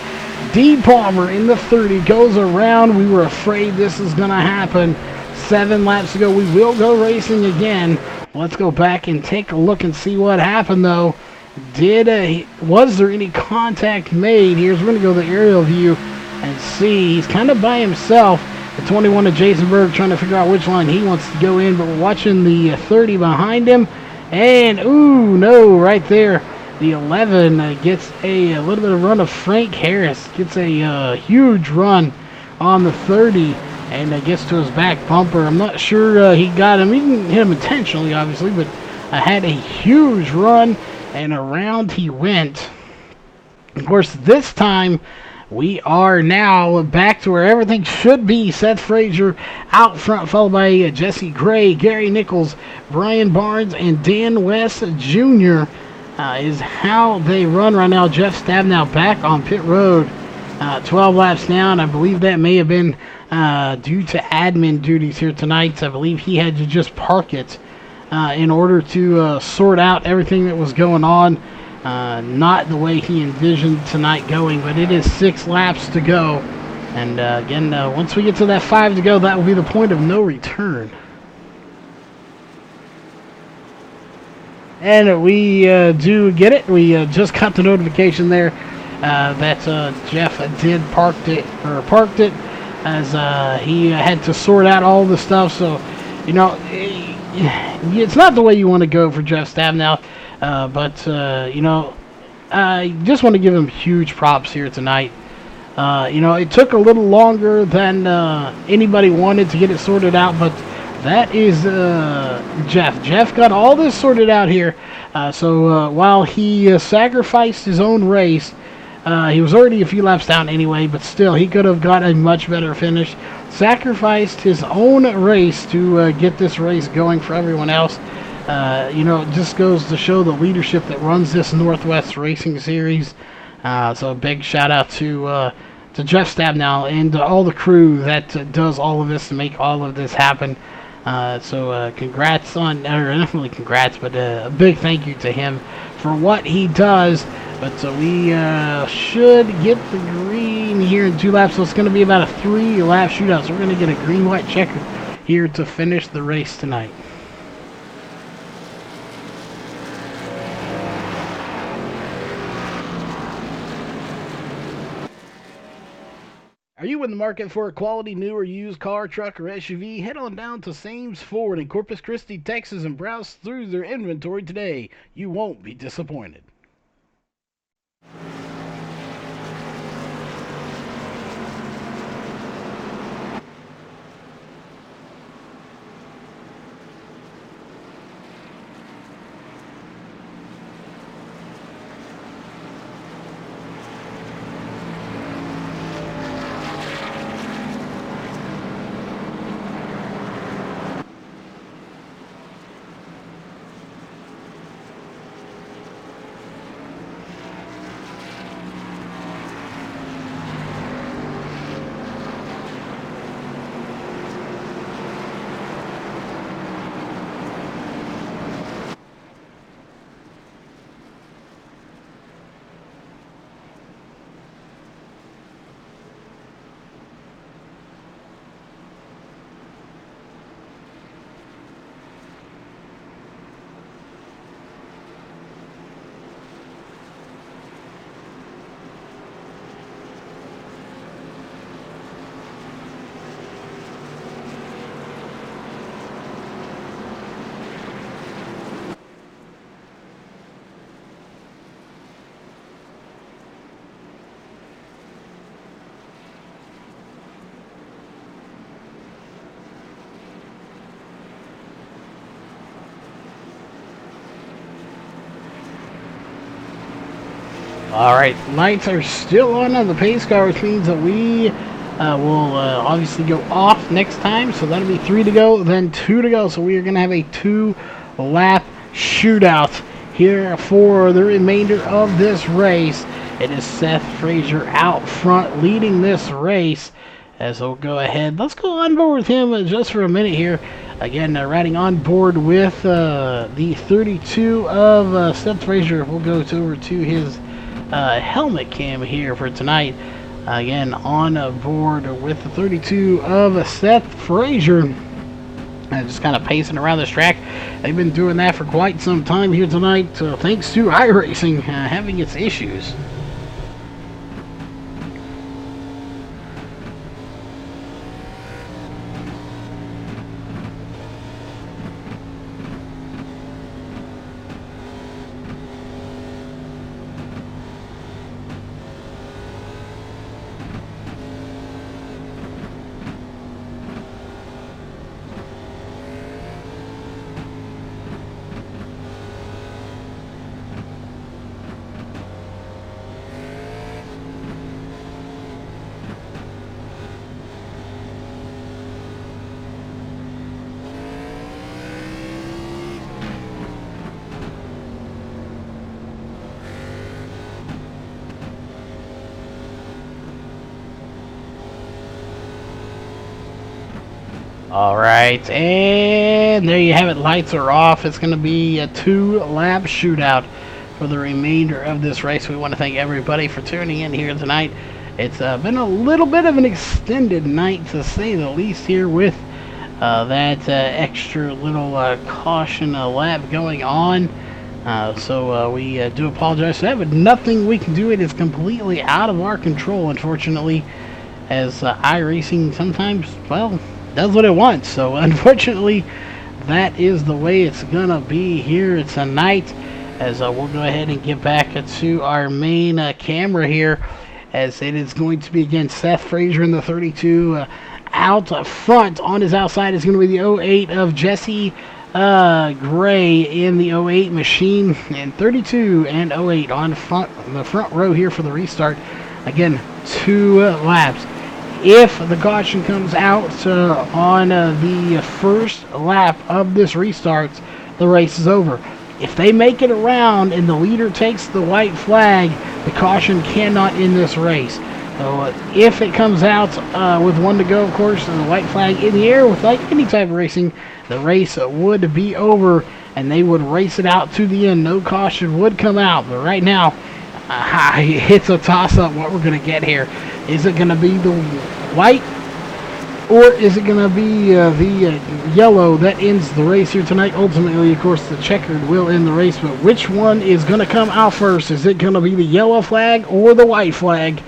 D. Palmer in the 30 goes around. We were afraid this is going to happen. 7 laps to go. We will go racing again. Let's go back and take a look and see what happened, though. Was there any contact made? We're going to go to the aerial view and see. He's kind of by himself. The 21 of Jason Berg trying to figure out which line he wants to go in, but we're watching the 30 behind him. And, ooh, no, right there. The 11 gets a little bit of run of Frank Harris. Gets a huge run on the 30 and gets to his back bumper. I'm not sure he got him. He didn't hit him intentionally, obviously, but had a huge run, and around he went. Of course, this time we are now back to where everything should be. Seth Frazier out front, followed by Jesse Gray, Gary Nichols, Brian Barnes, and Dan West Jr. Is how they run right now. Jeff Stabnow back on pit road. 12 laps down. I believe that may have been due to admin duties here tonight. I believe he had to just park it in order to sort out everything that was going on. not the way he envisioned tonight going, but it is 6 laps to go. And again, once we get to that 5 to go, that will be the point of no return. And we do get it. We just got the notification there that Jeff did parked it as he had to sort out all the stuff. So, you know, it's not the way you want to go for Jeff Stabnow. But you know, I just want to give him huge props here tonight. You know, it took a little longer than anybody wanted to get it sorted out, but that is Jeff. Jeff got all this sorted out here. So while he sacrificed his own race, he was already a few laps down anyway, but still, he could have got a much better finish. Sacrificed his own race to get this race going for everyone else. You know, it just goes to show the leadership that runs this Northwest Racing Series. So a big shout out to Jeff Stabnow and all the crew that does all of this to make all of this happen. So congrats on, or not really congrats, but a big thank you to him for what he does. But we should get the green here in 2 laps, so it's going to be about a 3-lap shootout. So we're going to get a green-white checker here to finish the race tonight. Are you in the market for a quality new or used car, truck, or SUV? Head on down to Sames Ford in Corpus Christi, Texas, and browse through their inventory today. You won't be disappointed. Alright, lights are still on the pace car, which means that we will obviously go off next time. So that'll be 3 to go, then 2 to go. So we are going to have a 2-lap shootout here for the remainder of this race. It is Seth Frazier out front leading this race. As we'll go ahead, let's go on board with him just for a minute here. Again, riding on board with the 32 of Seth Frazier. We'll go over to his helmet cam here for tonight. Again, on board with the 32 of Seth Frazier. Just kind of pacing around this track. They've been doing that for quite some time here tonight, thanks to iRacing having its issues. Alright, and there you have it. Lights are off. It's going to be a 2-lap shootout for the remainder of this race. We want to thank everybody for tuning in here tonight. It's been a little bit of an extended night, to say the least, here with that extra little caution lap going on. So we do apologize for that, but nothing we can do. It is completely out of our control, unfortunately, as iRacing sometimes, well, does what it wants. So unfortunately, that is the way it's gonna be here tonight, as we'll go ahead and get back to our main camera here, as it is going to be, again, Seth Frazier in the 32. Out front on his outside is going to be the 08 of Jesse Gray in the 08 machine, and 32 and 08 on the front row here for the restart. Again, 2 laps. If the caution comes out on the first lap of this restart, the race is over. If they make it around and the leader takes the white flag, the caution cannot end this race. So if it comes out with 1 to go, of course, and the white flag in the air, with like any type of racing, the race would be over and they would race it out to the end. No caution would come out. But right now, it's a toss-up what we're going to get here. Is it going to be the white, or is it going to be the yellow that ends the race here tonight? Ultimately, of course, the checkered will end the race, but which one is going to come out first? Is it going to be the yellow flag or the white flag?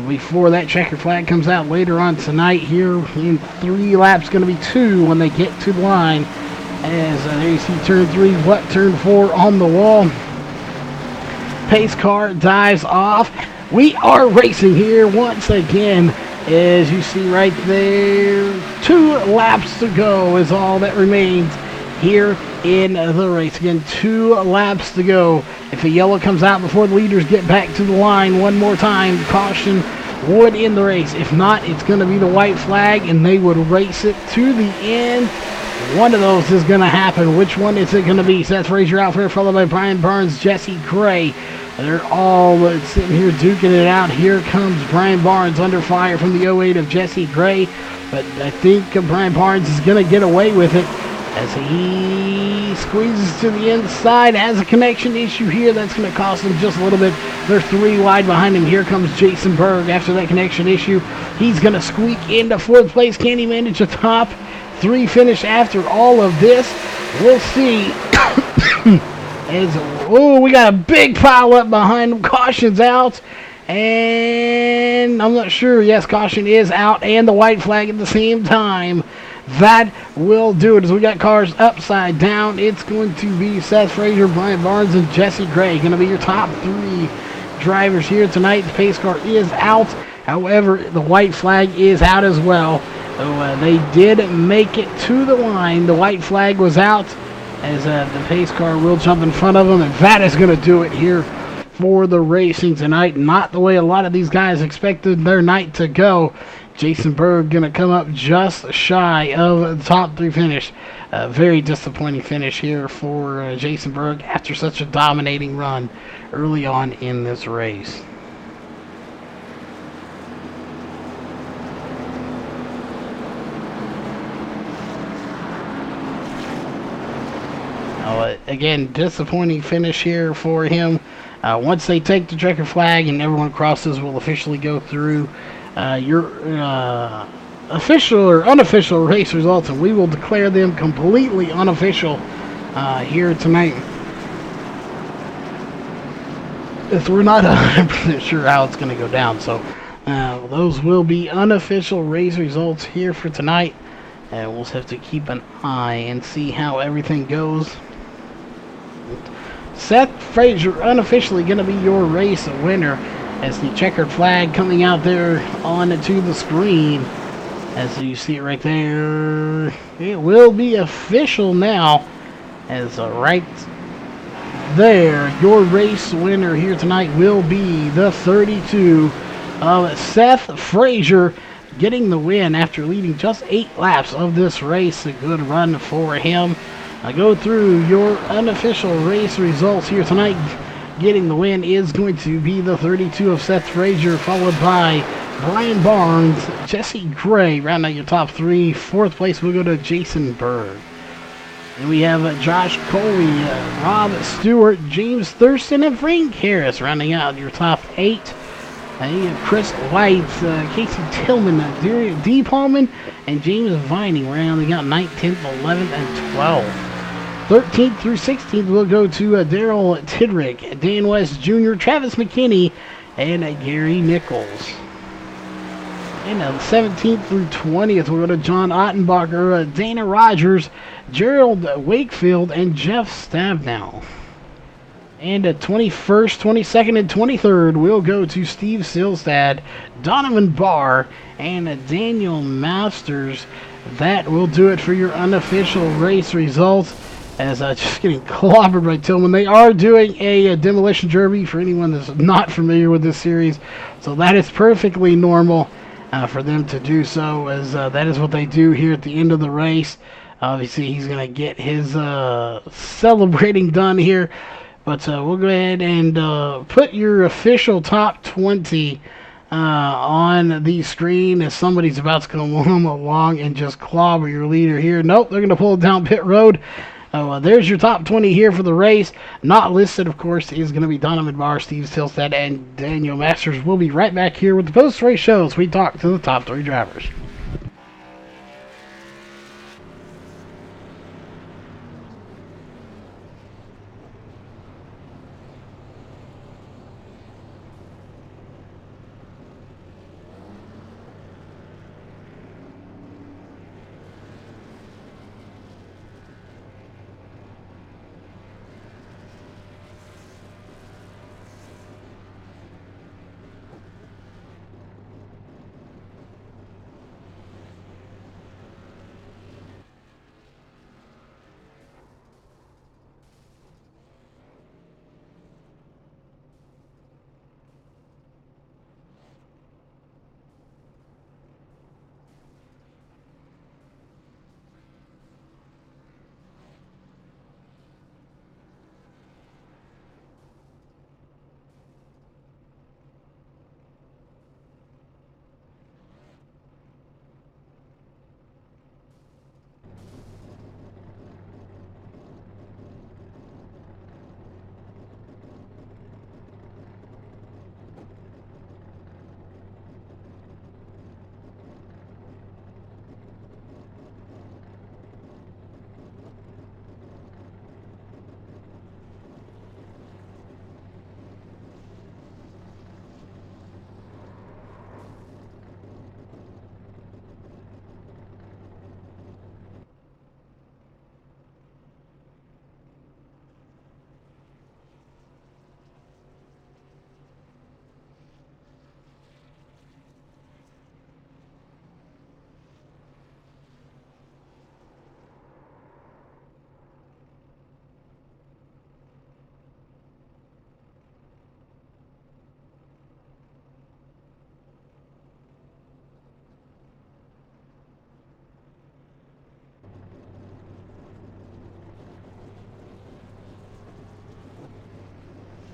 Before that checkered flag comes out later on tonight here in 3 laps, going to be 2 when they get to the line. As there you see turn 3, turn 4 on the wall. Pace car dives off. We are racing here once again, as you see right there. 2 laps to go is all that remains here in the race. Again, 2 laps to go. If a yellow comes out before the leaders get back to the line one more time, caution would end the race. If not, it's going to be the white flag, and they would race it to the end. One of those is going to happen. Which one is it going to be? Seth Frazier out there, followed by Brian Barnes, Jesse Gray. They're all sitting here duking it out. Here comes Brian Barnes under fire from the 08 of Jesse Gray, but I think Brian Barnes is going to get away with it, as he squeezes to the inside. Has a connection issue here that's going to cost him just a little bit. They're 3 wide behind him. Here comes Jason Berg after that connection issue. He's going to squeak into 4th place. Can he manage a top 3 finish after all of this? We'll see. We got a big pile up behind him. Caution's out. And I'm not sure. Yes, caution is out, and the white flag at the same time. That will do it, as we got cars upside down. It's going to be Seth Frazier, Brian Barnes, and Jesse Gray going to be your top 3 drivers here tonight. The pace car is out. However, the white flag is out as well. So they did make it to the line. The white flag was out, as the pace car will jump in front of them, and that is going to do it here for the racing tonight. Not the way a lot of these guys expected their night to go. Jason Berg going to come up just shy of the top 3 finish. Very disappointing finish here for Jason Berg after such a dominating run early on in this race. Again, disappointing finish here for him. Once they take the checker flag and everyone crosses, we'll officially go through your official or unofficial race results, and we will declare them completely unofficial here tonight, if we're not 100% sure how it's going to go down. So those will be unofficial race results here for tonight, and we'll just have to keep an eye and see how everything goes. Seth Frazier unofficially going to be your race winner, as the checkered flag coming out there onto the screen. As you see it right there, it will be official now, as right there, your race winner here tonight will be the 32 of Seth Frazier, getting the win after leading just 8 laps of this race. A good run for him. I go through your unofficial race results here tonight. Getting the win is going to be the 32 of Seth Frazier, followed by Brian Barnes, Jesse Gray, round out your top 3. 4th place will go to Jason Berg. And we have Josh Coley, Rob Stewart, James Thurston, and Frank Harris rounding out your top 8. You have Chris White, Casey Tillman, D. Paulman, and James Vining rounding out 9th, 10th, 11th, and 12th. 13th through 16th will go to Daryl Tidrick, Dan West Jr., Travis McKinney, and Gary Nichols. And 17th through 20th will go to John Ottenbacher, Dana Rogers, Gerald Wakefield, and Jeff Stabnow. And 21st, 22nd, and 23rd will go to Steve Silstad, Donovan Barr, and Daniel Masters. That will do it for your unofficial race results. As just getting clobbered by Tillman. They are doing a demolition derby for anyone that's not familiar with this series. So that is perfectly normal for them to do so, as that is what they do here at the end of the race. Obviously, he's going to get his celebrating done here. But we'll go ahead and put your official top 20 on the screen as somebody's about to come along and just clobber your leader here. Nope, they're going to pull it down pit road. There's your top 20 here for the race. Not listed, of course, is going to be Donovan Barr, Steve Silstad, and Daniel Masters. We'll be right back here with the post-race show as we talk to the top 3 drivers.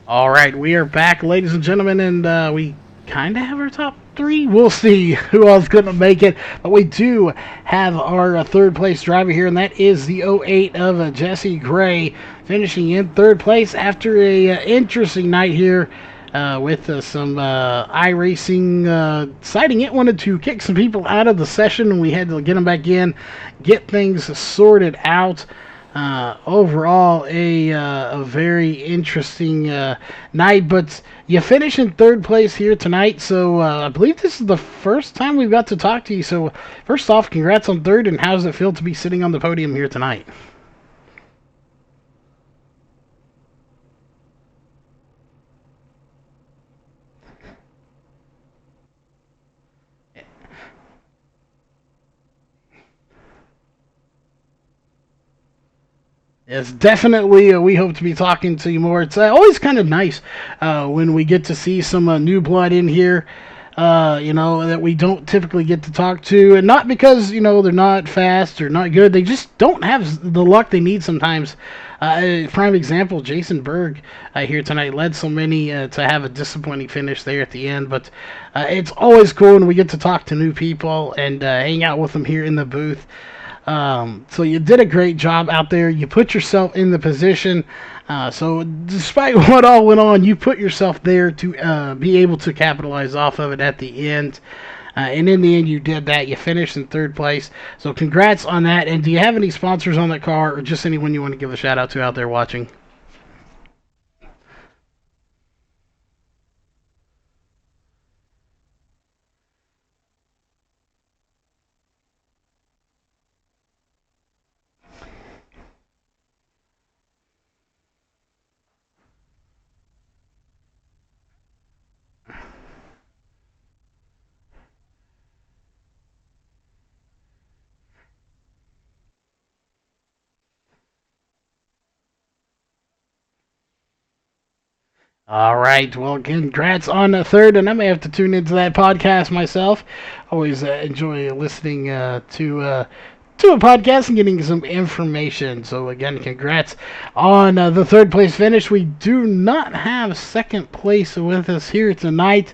All right, we are back, ladies and gentlemen, and we kind of have our top 3. We'll see who else couldn't make it, but we do have our third place driver here, and that is the 08 of Jesse Gray, finishing in third place after a interesting night here with some iRacing citing it wanted to kick some people out of the session, and we had to get them back in, get things sorted out. Overall, a very interesting night, but you finish in third place here tonight, so I believe this is the first time we've got to talk to you. So first off, congrats on third, and how does it feel to be sitting on the podium here tonight? Yes, definitely. We hope to be talking to you more. It's always kind of nice when we get to see some new blood in here, that we don't typically get to talk to. And not because, they're not fast or not good. They just don't have the luck they need sometimes. Prime example, Jason Berg here tonight led so many to have a disappointing finish there at the end. But it's always cool when we get to talk to new people and hang out with them here in the booth. So you did a great job out there. You put yourself in the position. So despite what all went on, you put yourself there to be able to capitalize off of it at the end. And in the end, you did that. You finished in third place. So congrats on that. And do you have any sponsors on that car, or just anyone you want to give a shout out to out there watching? All right. Well, congrats on the third, and I may have to tune into that podcast myself. Always enjoy listening to a podcast and getting some information. So again, congrats on the third place finish. We do not have second place with us here tonight.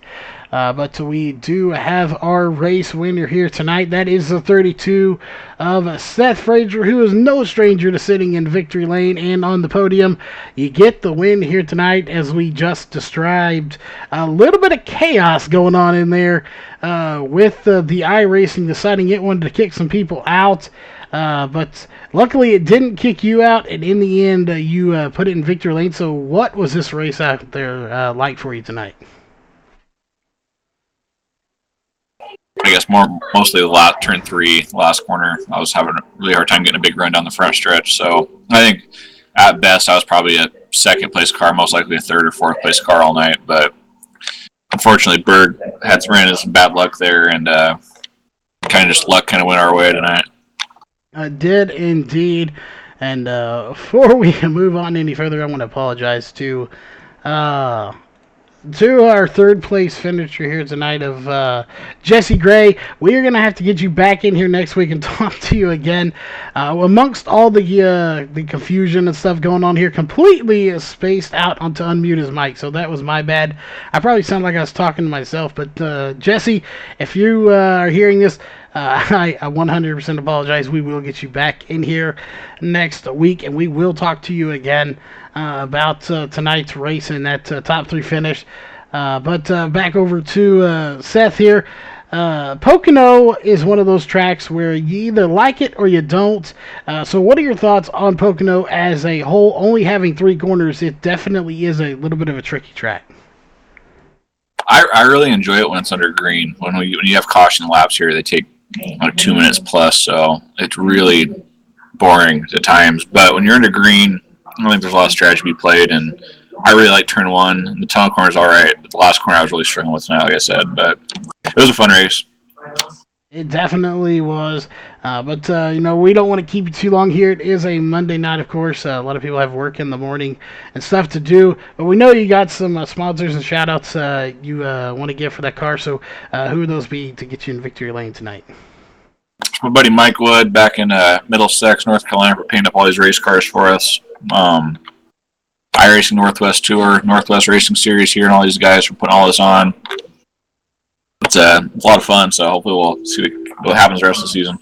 But we do have our race winner here tonight. That is the 32 of Seth Frazier, who is no stranger to sitting in victory lane and on the podium. You get the win here tonight, as we just described. A little bit of chaos going on in there with the iRacing deciding it wanted to kick some people out. But luckily it didn't kick you out, and in the end you put it in victory lane. So what was this race out there like for you tonight? I guess mostly the last turn 3, last corner. I was having a really hard time getting a big run down the front stretch. So I think at best I was probably a second place car, most likely a third or fourth place car all night. But unfortunately, Berg ran into some bad luck there, and kind of just luck kind of went our way tonight. I did indeed. And before we move on any further, I want to apologize to our third place finisher here tonight of Jesse Gray. We are going to have to get you back in here next week and talk to you again. Amongst all the confusion and stuff going on here, completely spaced out onto unmute his mic, so that was my bad. I probably sound like I was talking to myself, but Jesse, if you are hearing this, I 100% apologize. We will get you back in here next week, and we will talk to you again about tonight's race and that top 3 finish. But back over to Seth here. Pocono is one of those tracks where you either like it or you don't. So what are your thoughts on Pocono as a whole? Only having 3 corners, it definitely is a little bit of a tricky track. I really enjoy it when it's under green. When you have caution laps here, they take 2 minutes plus, so it's really boring at times. But when you're under green, I don't think there's a lot of strategy to be played, and I really like turn 1. The tunnel corner is all right, but the last corner I was really struggling with tonight, like I said. But it was a fun race. It definitely was. But we don't want to keep you too long here. It is a Monday night, of course. A lot of people have work in the morning and stuff to do. But we know you got some sponsors and shout-outs you want to give for that car. So who would those be to get you in victory lane tonight? My buddy Mike Wood back in Middlesex, North Carolina, for painting up all these race cars for us. iRacing Northwest Tour, Northwest Racing Series here, and all these guys for putting all this on. It's a lot of fun, so hopefully we'll see what happens the rest of the season.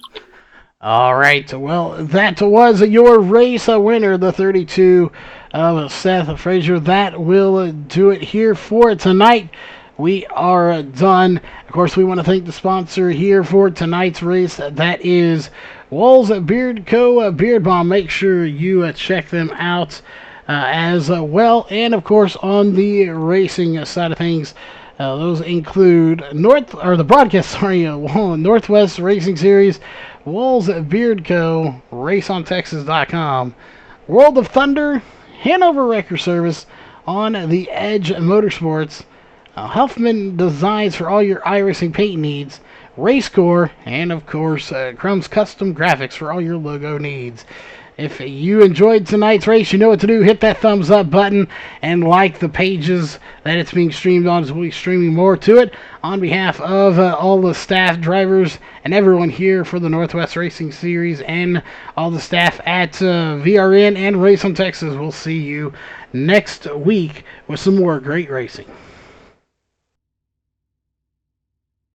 All right, well, that was your race winner, the 32 of Seth Frazier. That will do it here for tonight. We are done. Of course, we want to thank the sponsor here for tonight's race. That is Walls Beard Co. Beard Balm. Make sure you check them out as well. And, of course, on the racing side of things, those include Northwest Racing Series, Walls Beard Co., RaceOnTexas.com, World of Thunder, Hanover Wrecker Service, On the Edge Motorsports, Huffman Designs for all your iRacing paint needs, Racecore, and of course, Crumb's Custom Graphics for all your logo needs. If you enjoyed tonight's race, you know what to do. Hit that thumbs up button and like the pages that it's being streamed on, as we'll be streaming more to it. On behalf of all the staff, drivers, and everyone here for the Northwest Racing Series and all the staff at VRN and Race on Texas, we'll see you next week with some more great racing.